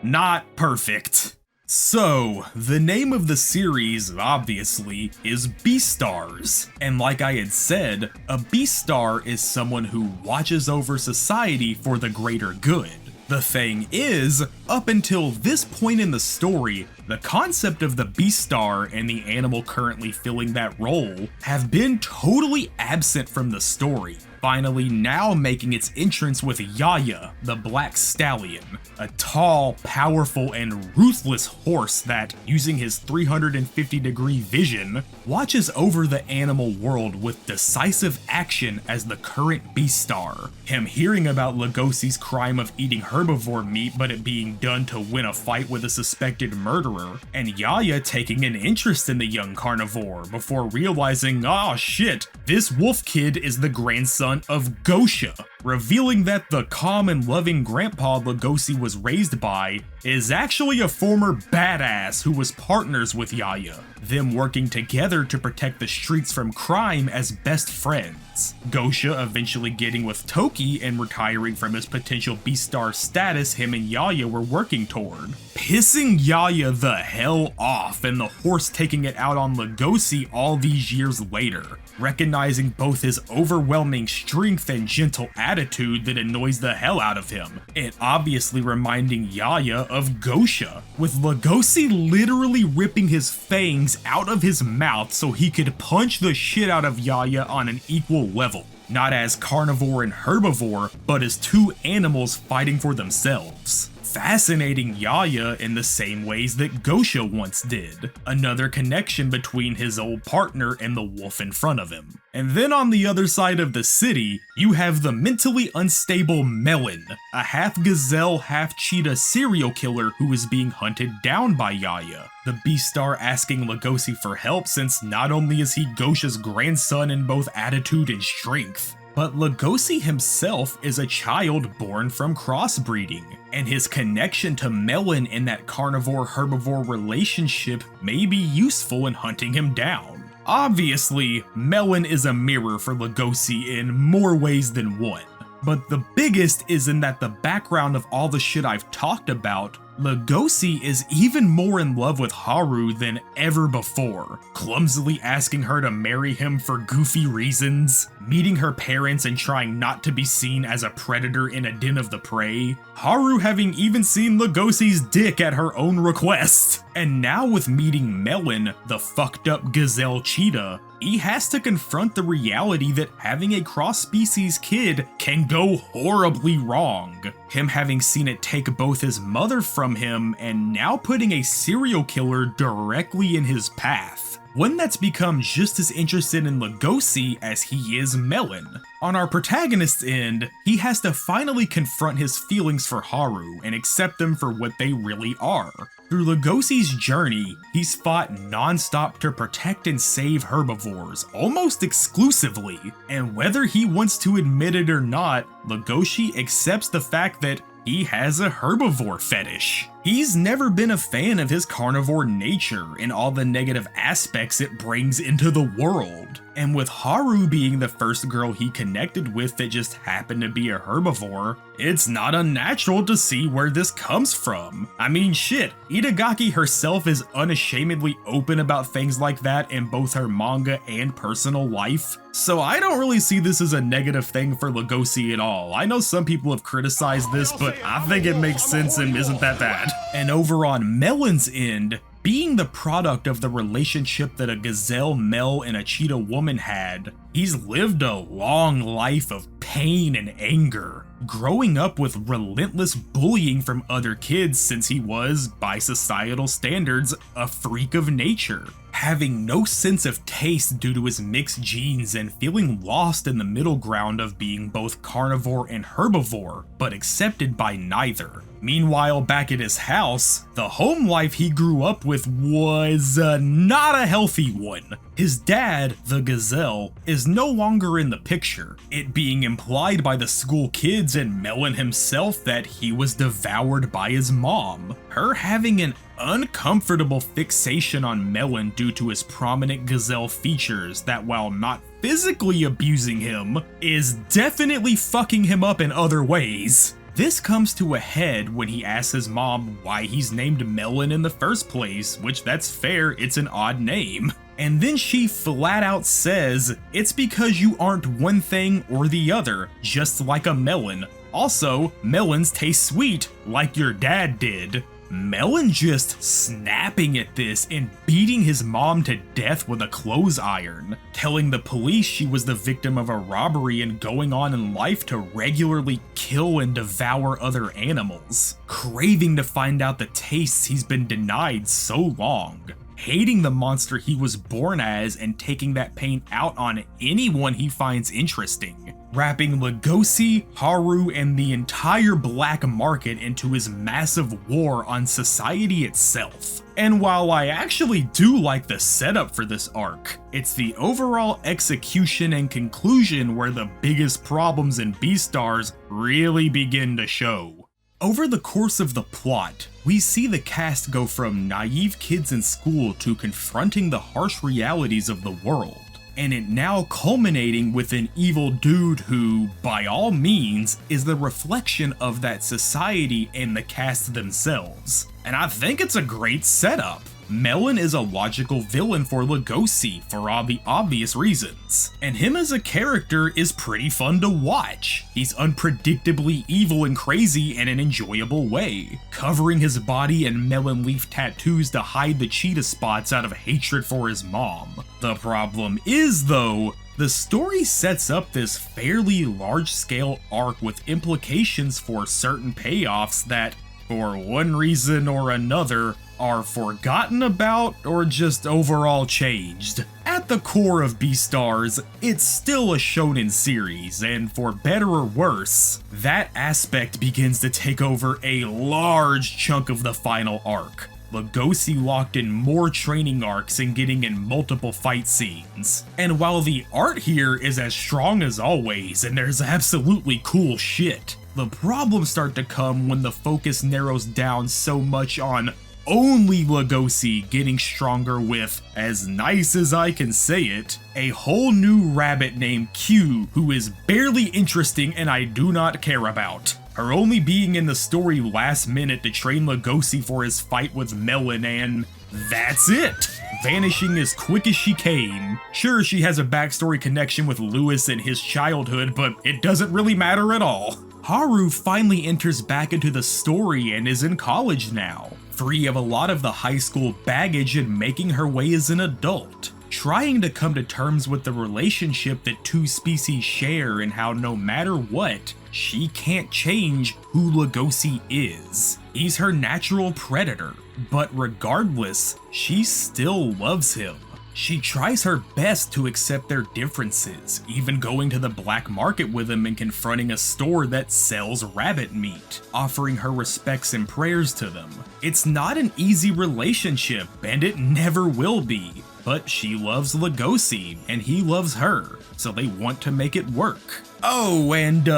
not perfect. So, the name of the series, obviously, is Beastars, and like I had said, a Beastar is someone who watches over society for the greater good. The thing is, up until this point in the story, the concept of the Beastar and the animal currently filling that role have been totally absent from the story, finally now making its entrance with Yaya, the Black Stallion, a tall, powerful, and ruthless horse that, using his 350-degree vision, watches over the animal world with decisive action as the current Beastar. Him hearing about Legoshi's crime of eating herbivore meat but it being done to win a fight with a suspected murderer, and Yaya taking an interest in the young carnivore before realizing, oh shit, this wolf kid is the grandson of Gosha, revealing that the calm and loving grandpa Legoshi was raised by is actually a former badass who was partners with Yaya, them working together to protect the streets from crime as best friends. Gosha eventually getting with Toki and retiring from his potential Beastar status him and Yaya were working toward, pissing Yaya the hell off and the horse taking it out on Legoshi all these years later, recognizing both his overwhelming strength and gentle attitude that annoys the hell out of him, and obviously reminding Yaya of Gosha, with Legoshi literally ripping his fangs out of his mouth so he could punch the shit out of Yaya on an equal level, not as carnivore and herbivore, but as two animals fighting for themselves. Fascinating Yaya in the same ways that Gosha once did, another connection between his old partner and the wolf in front of him. And then on the other side of the city, you have the mentally unstable Melon, a half-gazelle, half-cheetah serial killer who is being hunted down by Yaya, the Beastar asking Legoshi for help since not only is he Gosha's grandson in both attitude and strength, but Legoshi himself is a child born from crossbreeding, and his connection to Melon in that carnivore-herbivore relationship may be useful in hunting him down. Obviously, Melon is a mirror for Legoshi in more ways than one, but the biggest is in that the background of all the shit I've talked about, Legoshi is even more in love with Haru than ever before, clumsily asking her to marry him for goofy reasons, meeting her parents and trying not to be seen as a predator in a den of the prey, Haru having even seen Legoshi's dick at her own request. And now with meeting Melon, the fucked up gazelle cheetah, he has to confront the reality that having a cross-species kid can go horribly wrong. Him having seen it take both his mother from him and now putting a serial killer directly in his path. One that's become just as interested in Legoshi as he is Melon. On our protagonist's end, he has to finally confront his feelings for Haru and accept them for what they really are. Through Legoshi's journey, he's fought non-stop to protect and save herbivores, almost exclusively, and whether he wants to admit it or not, Legoshi accepts the fact that he has a herbivore fetish. He's never been a fan of his carnivore nature and all the negative aspects it brings into the world. And with Haru being the first girl he connected with that just happened to be a herbivore, it's not unnatural to see where this comes from. I mean shit, Itagaki herself is unashamedly open about things like that in both her manga and personal life. So I don't really see this as a negative thing for Legoshi at all. I know some people have criticized this, but I think it makes sense and isn't that bad. And over on Melon's end, being the product of the relationship that a gazelle male and a cheetah woman had, he's lived a long life of pain and anger, growing up with relentless bullying from other kids since he was, by societal standards, a freak of nature. having no sense of taste due to his mixed genes and feeling lost in the middle ground of being both carnivore and herbivore, but accepted by neither. Meanwhile, back at his house, the home life he grew up with was not a healthy one. His dad, the gazelle, is no longer in the picture, it being implied by the school kids and Melon himself that he was devoured by his mom. Her having an uncomfortable fixation on Melon due to his prominent gazelle features that, while not physically abusing him, is definitely fucking him up in other ways. This comes to a head when he asks his mom why he's named Melon in the first place, which that's fair, it's an odd name. And then she flat out says, it's because you aren't one thing or the other, just like a melon. Also, melons taste sweet, like your dad did. Melon just snapping at this and beating his mom to death with a clothes iron, telling the police she was the victim of a robbery and going on in life to regularly kill and devour other animals, craving to find out the tastes he's been denied so long, hating the monster he was born as and taking that pain out on anyone he finds interesting, wrapping Legosi, Haru, and the entire black market into his massive war on society itself. And while I actually do like the setup for this arc, it's the overall execution and conclusion where the biggest problems in Beastars really begin to show. Over the course of the plot, we see the cast go from naive kids in school to confronting the harsh realities of the world, and it now culminating with an evil dude who, by all means, is the reflection of that society and the cast themselves. And I think it's a great setup. Melon is a logical villain for Legosi for all the obvious reasons, and him as a character is pretty fun to watch. He's unpredictably evil and crazy in an enjoyable way, covering his body in melon leaf tattoos to hide the cheetah spots out of hatred for his mom. The problem is, though, the story sets up this fairly large-scale arc with implications for certain payoffs that, for one reason or another, are forgotten about or just overall changed. At the core of Beastars, it's still a shonen series, and for better or worse, that aspect begins to take over a large chunk of the final arc. Legosi locked in more training arcs and getting in multiple fight scenes. And while the art here is as strong as always, and there's absolutely cool shit, the problems start to come when the focus narrows down so much on only Legosi getting stronger with, as nice as I can say it, a whole new rabbit named Q who is barely interesting and I do not care about. Her only being in the story last minute to train Legosi for his fight with Melon, and that's it! Vanishing as quick as she came. Sure, she has a backstory connection with Lewis and his childhood, but it doesn't really matter at all. Haru finally enters back into the story and is in college now, free of a lot of the high school baggage and making her way as an adult, trying to come to terms with the relationship that two species share and how no matter what, she can't change who Legosi is. He's her natural predator, but regardless, she still loves him. She tries her best to accept their differences, even going to the black market with him and confronting a store that sells rabbit meat, offering her respects and prayers to them. It's not an easy relationship, and it never will be, but she loves Legosi, and he loves her, so they want to make it work. Oh, and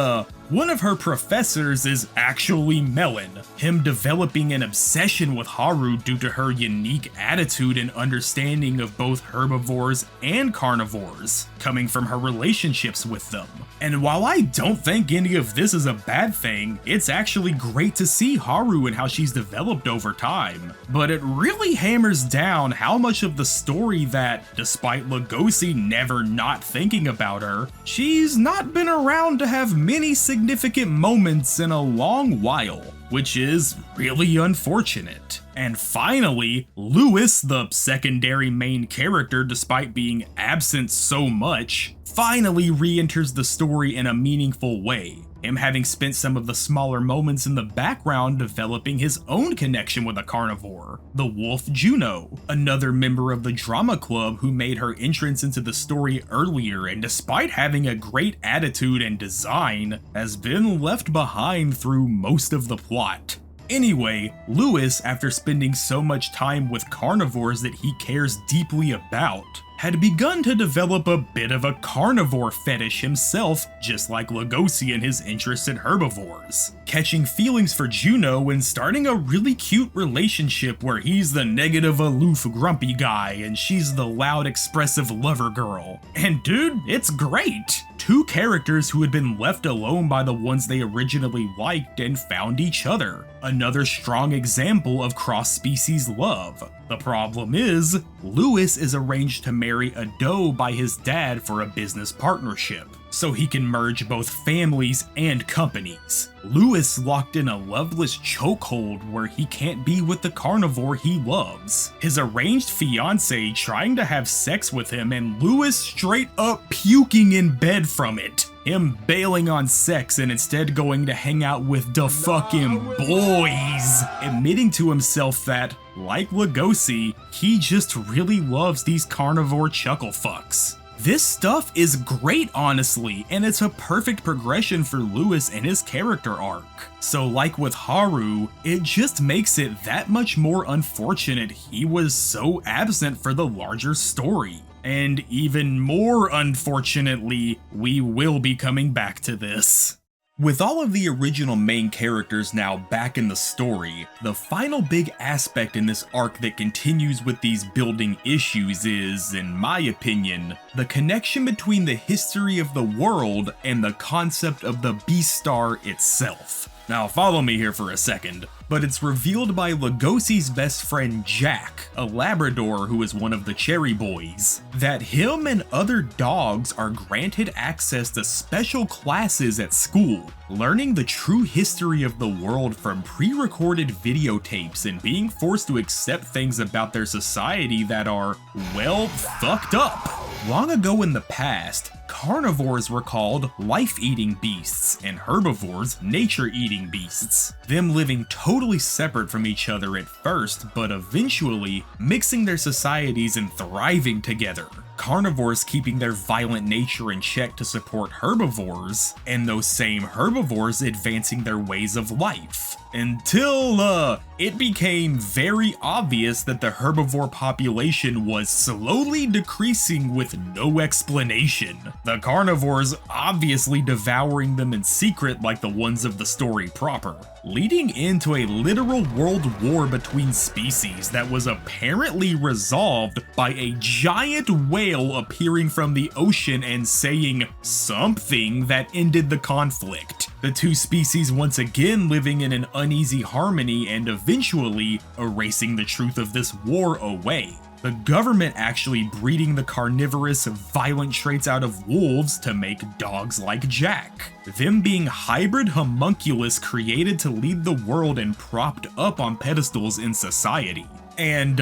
one of her professors is actually Melon, him developing an obsession with Haru due to her unique attitude and understanding of both herbivores and carnivores, coming from her relationships with them. And while I don't think any of this is a bad thing, it's actually great to see Haru and how she's developed over time. But it really hammers down how much of the story that, despite Legosi never not thinking about her, she's not been around to have many significant moments in a long while, which is really unfortunate. And finally, Lewis, the secondary main character despite being absent so much, finally re-enters the story in a meaningful way. Him having spent some of the smaller moments in the background developing his own connection with a carnivore, the wolf Juno, another member of the drama club who made her entrance into the story earlier and despite having a great attitude and design, has been left behind through most of the plot. Anyway, Lewis, after spending so much time with carnivores that he cares deeply about, had begun to develop a bit of a carnivore fetish himself, just like Lugosi and his interest in herbivores, catching feelings for Juno and starting a really cute relationship where he's the negative, aloof, grumpy guy and she's the loud, expressive lover girl. And dude, it's great! Two characters who had been left alone by the ones they originally liked and found each other. Another strong example of cross-species love. The problem is, Lewis is arranged to marry a doe by his dad for a business partnership, so he can merge both families and companies. Lewis locked in a loveless chokehold where he can't be with the carnivore he loves. His arranged fiancée trying to have sex with him and Lewis straight up puking in bed from it. Him bailing on sex and instead going to hang out with the fucking boys, admitting to himself that, like Lugosi, he just really loves these carnivore chuckle fucks. This stuff is great, honestly, and it's a perfect progression for Lewis and his character arc. So like with Haru, it just makes it that much more unfortunate he was so absent for the larger story. And even more unfortunately, we will be coming back to this. With all of the original main characters now back in the story, the final big aspect in this arc that continues with these building issues is, in my opinion, the connection between the history of the world and the concept of the Beastar itself. Now follow me here for a second, but it's revealed by Lugosi's best friend Jack, a Labrador who is one of the Cherry Boys, that him and other dogs are granted access to special classes at school, learning the true history of the world from pre-recorded videotapes and being forced to accept things about their society that are, well, fucked up. Long ago in the past, carnivores were called life-eating beasts and herbivores nature-eating beasts, them living totally separate from each other at first, but eventually mixing their societies and thriving together. Carnivores keeping their violent nature in check to support herbivores, and those same herbivores advancing their ways of life. Until, it became very obvious that the herbivore population was slowly decreasing with no explanation. The carnivores obviously devouring them in secret like the ones of the story proper, leading into a literal world war between species that was apparently resolved by a giant whale appearing from the ocean and saying something that ended the conflict. The two species once again living in an uneasy harmony and eventually erasing the truth of this war away. The government actually breeding the carnivorous, violent traits out of wolves to make dogs like Jack. Them being hybrid homunculus created to lead the world and propped up on pedestals in society. And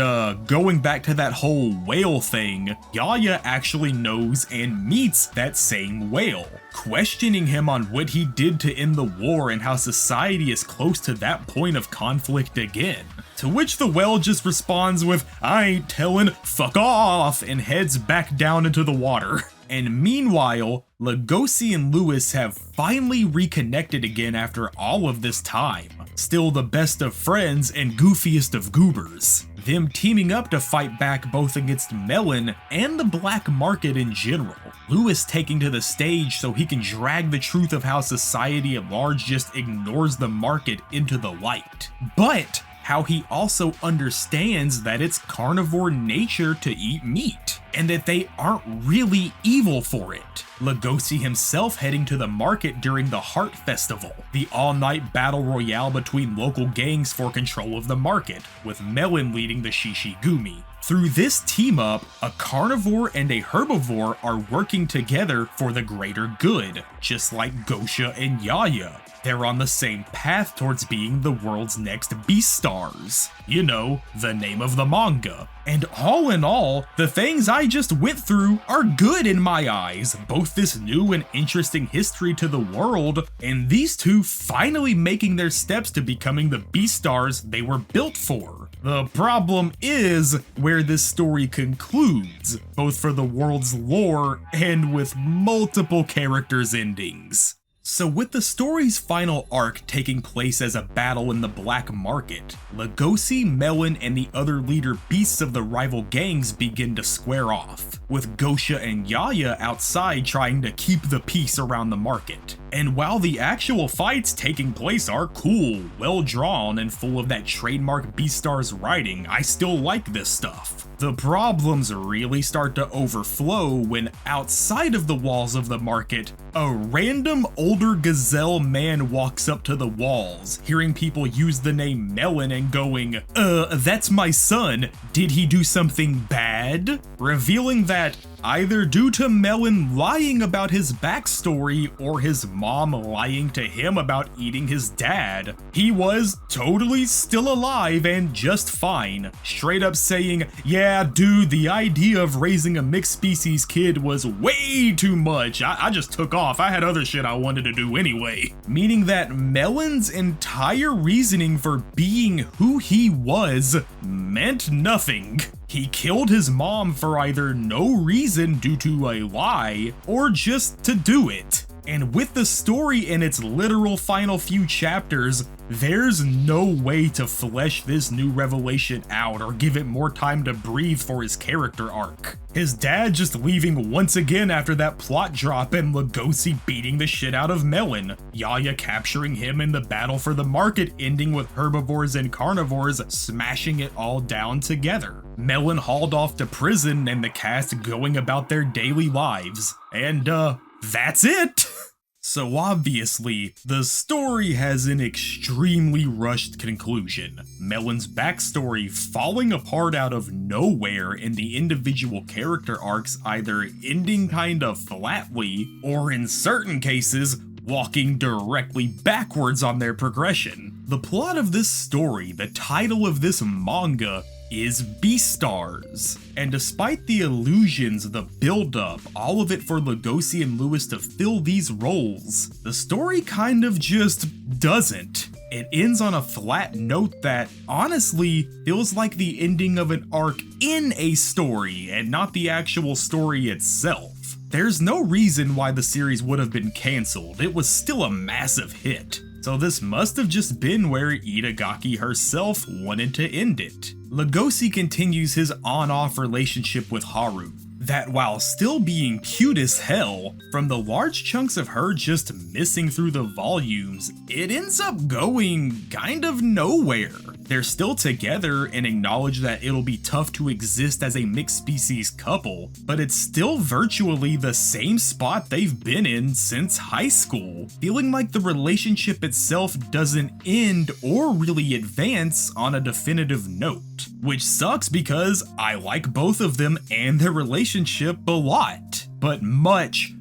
going back to that whole whale thing, Yaya actually knows and meets that same whale, questioning him on what he did to end the war and how society is close to that point of conflict again. To which the whale just responds with, "I ain't telling, fuck off," and heads back down into the water. And meanwhile, Lugosi and Lewis have finally reconnected again after all of this time. Still the best of friends and goofiest of goobers. Them teaming up to fight back both against Melon and the black market in general. Lewis taking to the stage so he can drag the truth of how society at large just ignores the market into the light. But how he also understands that it's carnivore nature to eat meat. and that they aren't really evil for it. Lugosi himself heading to the market during the Heart Festival, the all-night battle royale between local gangs for control of the market, with Melon leading the Shishigumi. Through this team-up, a carnivore and a herbivore are working together for the greater good, just like Gosha and Yaya. They're on the same path towards being the world's next Beastars. You know, the name of the manga. And all in all, the things I just went through are good in my eyes, both this new and interesting history to the world, and these two finally making their steps to becoming the Beastars they were built for. The problem is where this story concludes, both for the world's lore and with multiple characters' endings. So with the story's final arc taking place as a battle in the black market, Lugosi, Melon, and the other leader beasts of the rival gangs begin to square off, with Gosha and Yaya outside trying to keep the peace around the market. And while the actual fights taking place are cool, well drawn, and full of that trademark Beastars writing, I still like this stuff. The problems really start to overflow when outside of the walls of the market, a random older gazelle man walks up to the walls, hearing people use the name Melon and going, that's my son, did he do something bad? Revealing that either due to Melon lying about his backstory or his mom lying to him about eating his dad, he was totally still alive and just fine, straight up saying, yeah dude, the idea of raising a mixed species kid was way too much, I just took off, I had other shit I wanted to do anyway. Meaning that Melon's entire reasoning for being who he was meant nothing. He killed his mom for either no reason due to a lie, or just to do it. And with the story in its literal final few chapters, there's no way to flesh this new revelation out or give it more time to breathe for his character arc. His dad just leaving once again after that plot drop and Lugosi beating the shit out of Melon, Yaya capturing him in the battle for the market ending with herbivores and carnivores smashing it all down together. Melon hauled off to prison and the cast going about their daily lives. And that's it! So obviously, the story has an extremely rushed conclusion, Melon's backstory falling apart out of nowhere and the individual character arcs either ending kinda flatly, or in certain cases, walking directly backwards on their progression. The plot of this story, the title of this manga, is Beastars, and despite the illusions, the build-up, all of it for Lugosi and Lewis to fill these roles, the story kind of just doesn't. It ends on a flat note that, honestly, feels like the ending of an arc in a story, and not the actual story itself. There's no reason why the series would have been cancelled, it was still a massive hit. So this must have just been where Itagaki herself wanted to end it. Lugosi continues his on-off relationship with Haru, that while still being cute as hell, from the large chunks of her just missing through the volumes, it ends up going kind of nowhere. They're still together and acknowledge that it'll be tough to exist as a mixed species couple, but it's still virtually the same spot they've been in since high school, feeling like the relationship itself doesn't end or really advance on a definitive note. Which sucks because I like both of them and their relationship a lot, but much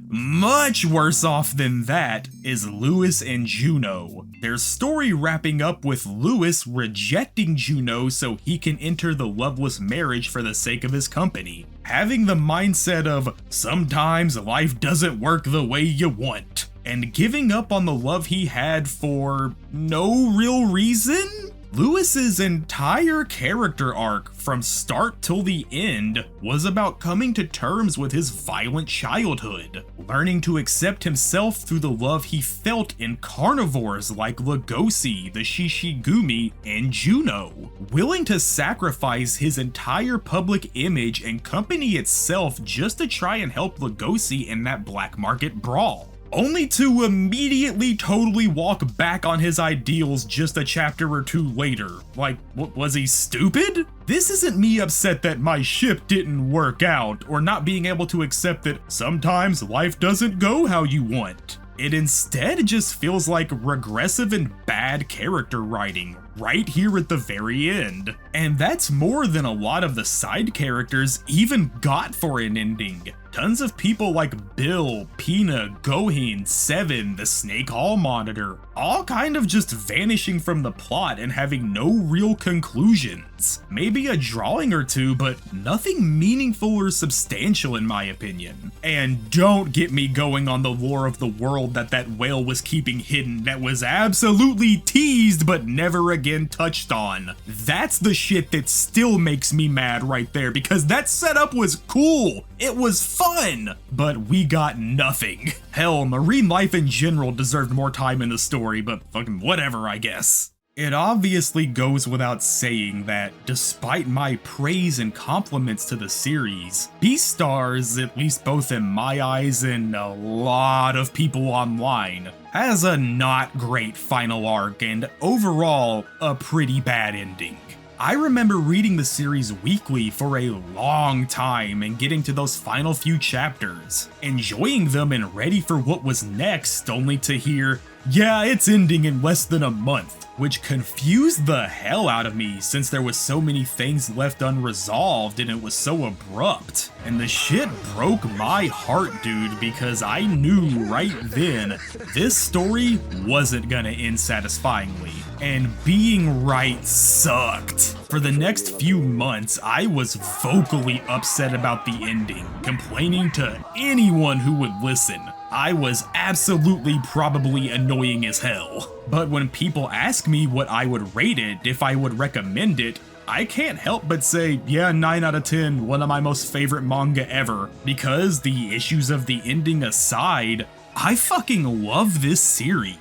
worse off than that is Lewis and Juno. Their story wrapping up with Lewis rejecting Juno so he can enter the loveless marriage for the sake of his company, having the mindset of sometimes life doesn't work the way you want, and giving up on the love he had for no real reason? Lewis's entire character arc from start till the end was about coming to terms with his violent childhood, learning to accept himself through the love he felt in carnivores like Lugosi, the Shishigumi, and Juno, willing to sacrifice his entire public image and company itself just to try and help Lugosi in that black market brawl. only to immediately totally walk back on his ideals just a chapter or two later. Like, was he stupid? This isn't me upset that my ship didn't work out, or not being able to accept that sometimes life doesn't go how you want. It instead just feels like regressive and bad character writing right here at the very end. And that's more than a lot of the side characters even got for an ending. Tons of people like Bill, Pina, Gohin, Seven, the Snake Hall Monitor, all kind of just vanishing from the plot and having no real conclusions. Maybe a drawing or two, but nothing meaningful or substantial in my opinion. And don't get me going on the lore of the world that whale was keeping hidden that was absolutely teased but never again touched on. That's the shit that still makes me mad right there, because that setup was cool. It was fun, but we got nothing. Hell, marine life in general deserved more time in the story, but fucking whatever, I guess. It obviously goes without saying that, despite my praise and compliments to the series, Beastars, at least both in my eyes and a lot of people online, has a not great final arc and overall a pretty bad ending. I remember reading the series weekly for a long time and getting to those final few chapters, enjoying them and ready for what was next, only to hear, yeah, it's ending in less than a month, which confused the hell out of me since there was so many things left unresolved and it was so abrupt. And the shit broke my heart, dude, because I knew right then this story wasn't gonna end satisfyingly. And being right sucked. For the next few months, I was vocally upset about the ending, complaining to anyone who would listen. I was absolutely probably annoying as hell. But when people ask me what I would rate it, if I would recommend it, I can't help but say, yeah, 9 out of 10, one of my most favorite manga ever. Because the issues of the ending aside, I fucking love this series.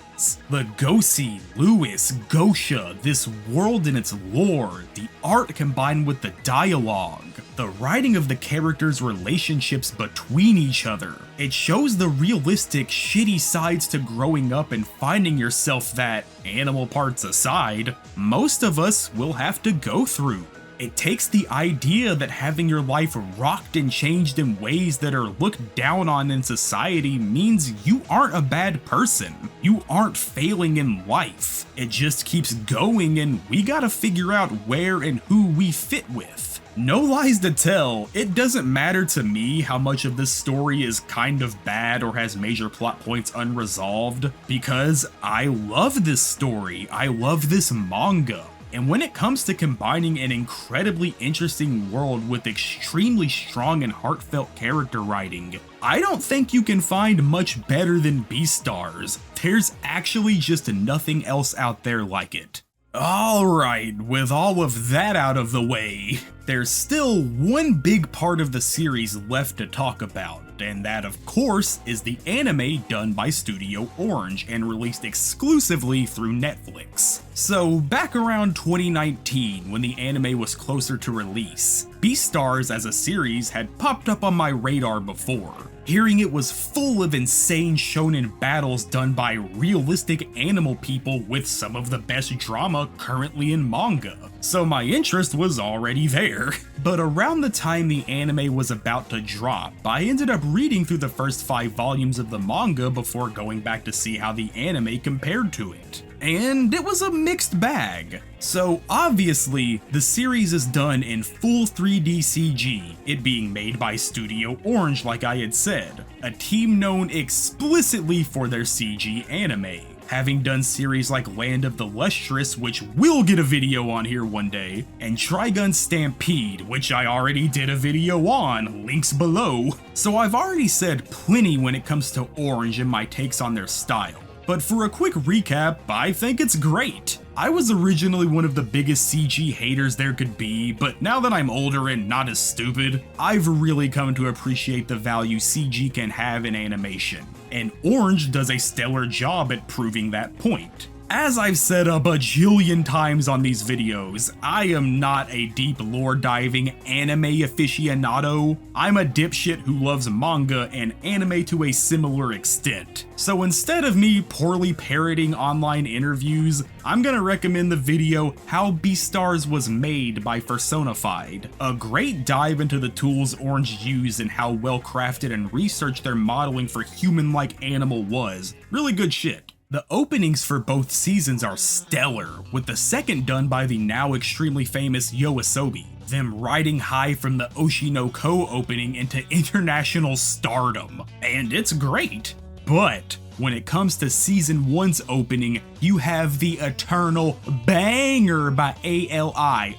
Legosi, Lewis, Gosha, this world and its lore, the art combined with the dialogue, the writing of the characters' relationships between each other. It shows the realistic, shitty sides to growing up and finding yourself that, animal parts aside, most of us will have to go through. It takes the idea that having your life rocked and changed in ways that are looked down on in society means you aren't a bad person. You aren't failing in life. It just keeps going and we gotta figure out where and who we fit with. No lies to tell, it doesn't matter to me how much of this story is kind of bad or has major plot points unresolved, because I love this story, I love this manga. And when it comes to combining an incredibly interesting world with extremely strong and heartfelt character writing, I don't think you can find much better than Beastars. There's actually just nothing else out there like it. Alright, with all of that out of the way, there's still one big part of the series left to talk about, and that of course is the anime done by Studio Orange and released exclusively through Netflix. So back around 2019, when the anime was closer to release, Beastars as a series had popped up on my radar before. Hearing it was full of insane shonen battles done by realistic animal people with some of the best drama currently in manga, so my interest was already there. But around the time the anime was about to drop, I ended up reading through the first 5 volumes of the manga before going back to see how the anime compared to it. And it was a mixed bag. So obviously, the series is done in full 3D CG, it being made by Studio Orange like I had said, a team known explicitly for their CG anime, having done series like Land of the Lustrous, which we'll get a video on here one day, and Trigun Stampede, which I already did a video on, links below. So I've already said plenty when it comes to Orange and my takes on their style. But for a quick recap, I think it's great. I was originally one of the biggest CG haters there could be, but now that I'm older and not as stupid, I've really come to appreciate the value CG can have in animation, and Orange does a stellar job at proving that point. As I've said a bajillion times on these videos, I am not a deep lore diving anime aficionado. I'm a dipshit who loves manga and anime to a similar extent. So instead of me poorly parroting online interviews, I'm gonna recommend the video How Beastars Was Made by Personified, a great dive into the tools Orange used and how well crafted and researched their modeling for human-like animal was. Really good shit. The openings for both seasons are stellar, with the second done by the now extremely famous Yoasobi, them riding high from the Oshinoko opening into international stardom. And it's great, but when it comes to season 1's opening, you have the eternal banger by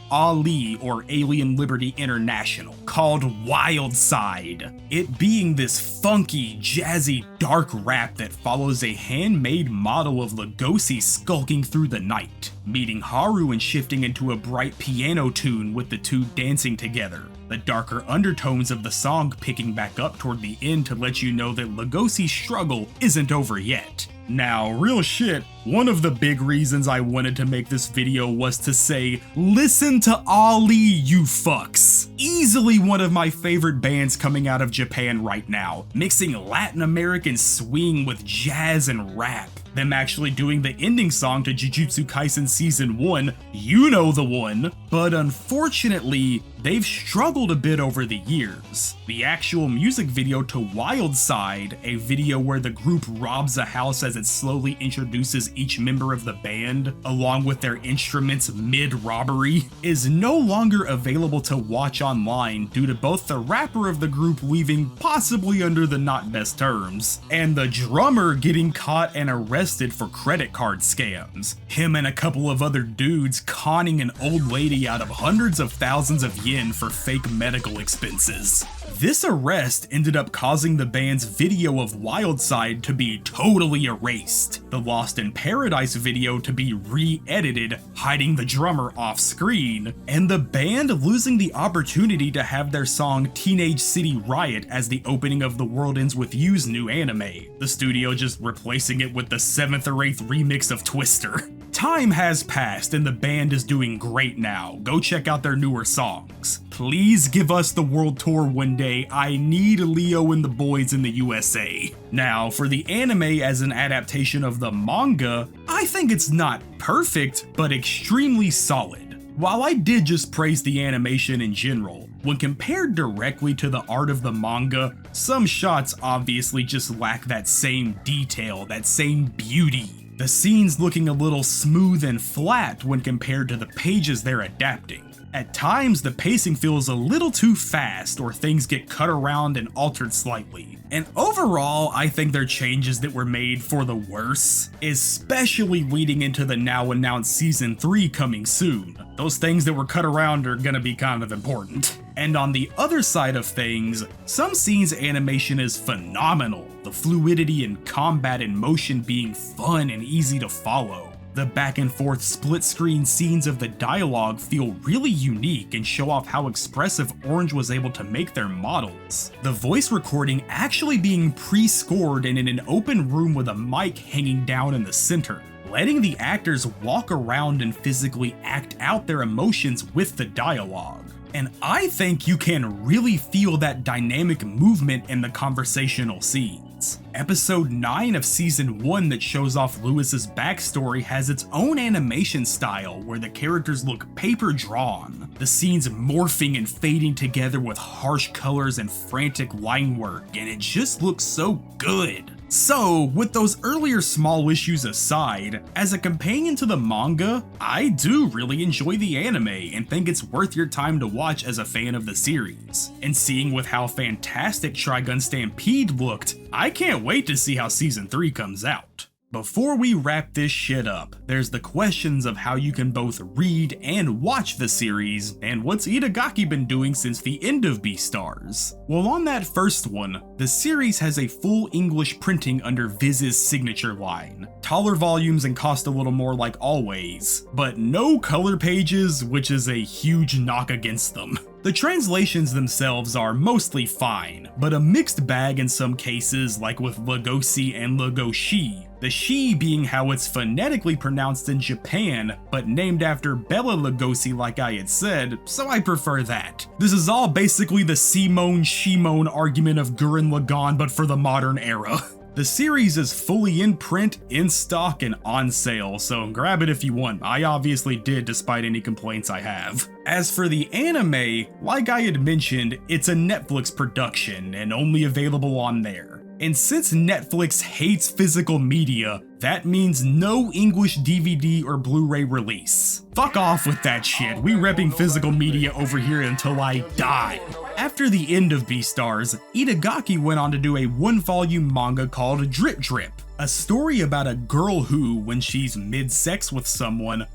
Ali, or Alien Liberty International, called Wild Side. It being this funky, jazzy, dark rap that follows a handmade model of Lugosi skulking through the night, meeting Haru and shifting into a bright piano tune with the two dancing together. The darker undertones of the song picking back up toward the end to let you know that Lugosi's struggle isn't over yet. Now, real shit, one of the big reasons I wanted to make this video was to say, listen to Ali, you fucks! Easily one of my favorite bands coming out of Japan right now, mixing Latin American swing with jazz and rap. Them actually doing the ending song to Jujutsu Kaisen Season 1, you know the one, but unfortunately, they've struggled a bit over the years. The actual music video to Wild Side, a video where the group robs a house as it slowly introduces each member of the band, along with their instruments mid-robbery, is no longer available to watch online due to both the rapper of the group leaving possibly under the not best terms, and the drummer getting caught and arrested for credit card scams. Him and a couple of other dudes conning an old lady out of hundreds of thousands of yen for fake medical expenses. This arrest ended up causing the band's video of Wild Side to be totally erased, the Lost in Paradise video to be re-edited, hiding the drummer off screen, and the band losing the opportunity to have their song Teenage City Riot as the opening of The World Ends With You's new anime, the studio just replacing it with the 7th or 8th remix of Twister. Time has passed and the band is doing great now. Go check out their newer songs. Please give us the world tour one day. I need Leo and the boys in the USA. Now, for the anime as an adaptation of the manga, I think it's not perfect, but extremely solid. While I did just praise the animation in general, when compared directly to the art of the manga, some shots obviously just lack that same detail, that same beauty. The scenes looking a little smooth and flat when compared to the pages they're adapting. At times, the pacing feels a little too fast, or things get cut around and altered slightly. And overall, I think they're changes that were made for the worse, especially leading into the now announced Season 3 coming soon. Those things that were cut around are gonna be kind of important. And on the other side of things, some scenes' animation is phenomenal, the fluidity in combat and motion being fun and easy to follow. The back and forth split screen scenes of the dialogue feel really unique and show off how expressive Orange was able to make their models. The voice recording actually being pre-scored and in an open room with a mic hanging down in the center, letting the actors walk around and physically act out their emotions with the dialogue. And I think you can really feel that dynamic movement in the conversational scenes. Episode 9 of Season 1 that shows off Lewis's backstory has its own animation style where the characters look paper-drawn, the scenes morphing and fading together with harsh colors and frantic line work, and it just looks so good. So, with those earlier small issues aside, as a companion to the manga, I do really enjoy the anime and think it's worth your time to watch as a fan of the series. And seeing with how fantastic Trigun Stampede looked, I can't wait to see how Season 3 comes out. Before we wrap this shit up, there's the questions of how you can both read and watch the series, and what's Itagaki been doing since the end of Beastars? Well, on that first one, the series has a full English printing under Viz's signature line. Taller volumes and cost a little more like always, but no color pages, which is a huge knock against them. The translations themselves are mostly fine, but a mixed bag in some cases, like with Legoshi and Legoshi, the she being how it's phonetically pronounced in Japan, but named after Bela Lugosi like I had said, so I prefer that. This is all basically the Simone Shimon argument of Gurren Lagann, but for the modern era. The series is fully in print, in stock, and on sale, so grab it if you want. I obviously did, despite any complaints I have. As for the anime, like I had mentioned, it's a Netflix production and only available on there. And since Netflix hates physical media, that means no English DVD or Blu-ray release. Fuck off with that shit, we repping physical media over here until I die. After the end of Beastars, Itagaki went on to do a one-volume manga called Drip Drip, a story about a girl who, when she's mid-sex with someone,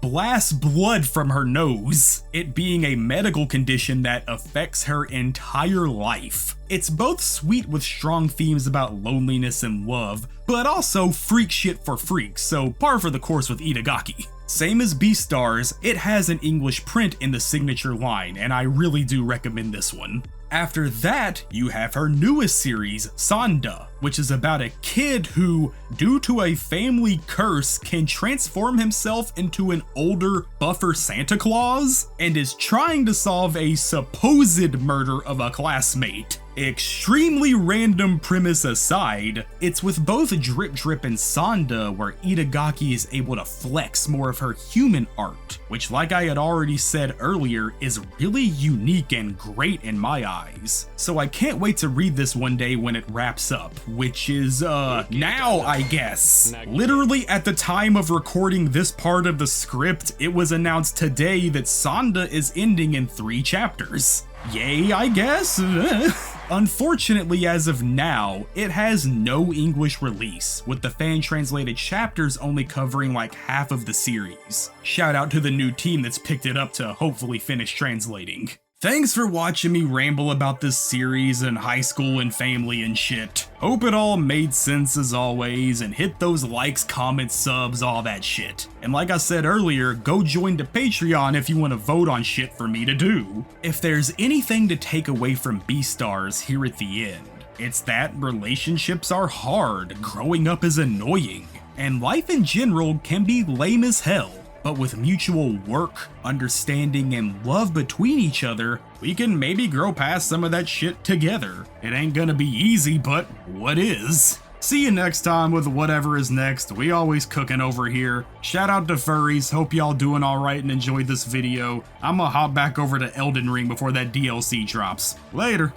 blasts blood from her nose, it being a medical condition that affects her entire life. It's both sweet with strong themes about loneliness and love, but also freak shit for freaks, so par for the course with Itagaki. Same as Beastars, it has an English print in the signature line, and I really do recommend this one. After that, you have her newest series, Sanda, which is about a kid who, due to a family curse, can transform himself into an older, buffer Santa Claus, and is trying to solve a supposed murder of a classmate. Extremely random premise aside, it's with both Drip Drip and Sanda where Itagaki is able to flex more of her human art, which like I had already said earlier is really unique and great in my eyes. So I can't wait to read this one day when it wraps up, which is now I guess. Literally at the time of recording this part of the script, it was announced today that Sanda is ending in 3 chapters. Yay, I guess? Unfortunately, as of now, it has no English release, with the fan-translated chapters only covering like half of the series. Shout out to the new team that's picked it up to hopefully finish translating. Thanks for watching me ramble about this series and high school and family and shit. Hope it all made sense as always, and hit those likes, comments, subs, all that shit. And like I said earlier, go join the Patreon if you want to vote on shit for me to do. If there's anything to take away from Beastars here at the end, it's that relationships are hard, growing up is annoying, and life in general can be lame as hell. But with mutual work, understanding, and love between each other, we can maybe grow past some of that shit together. It ain't gonna be easy, but what is? See you next time with whatever is next. We always cooking over here. Shout out to Furries, hope y'all doing alright and enjoyed this video. I'ma hop back over to Elden Ring before that DLC drops. Later.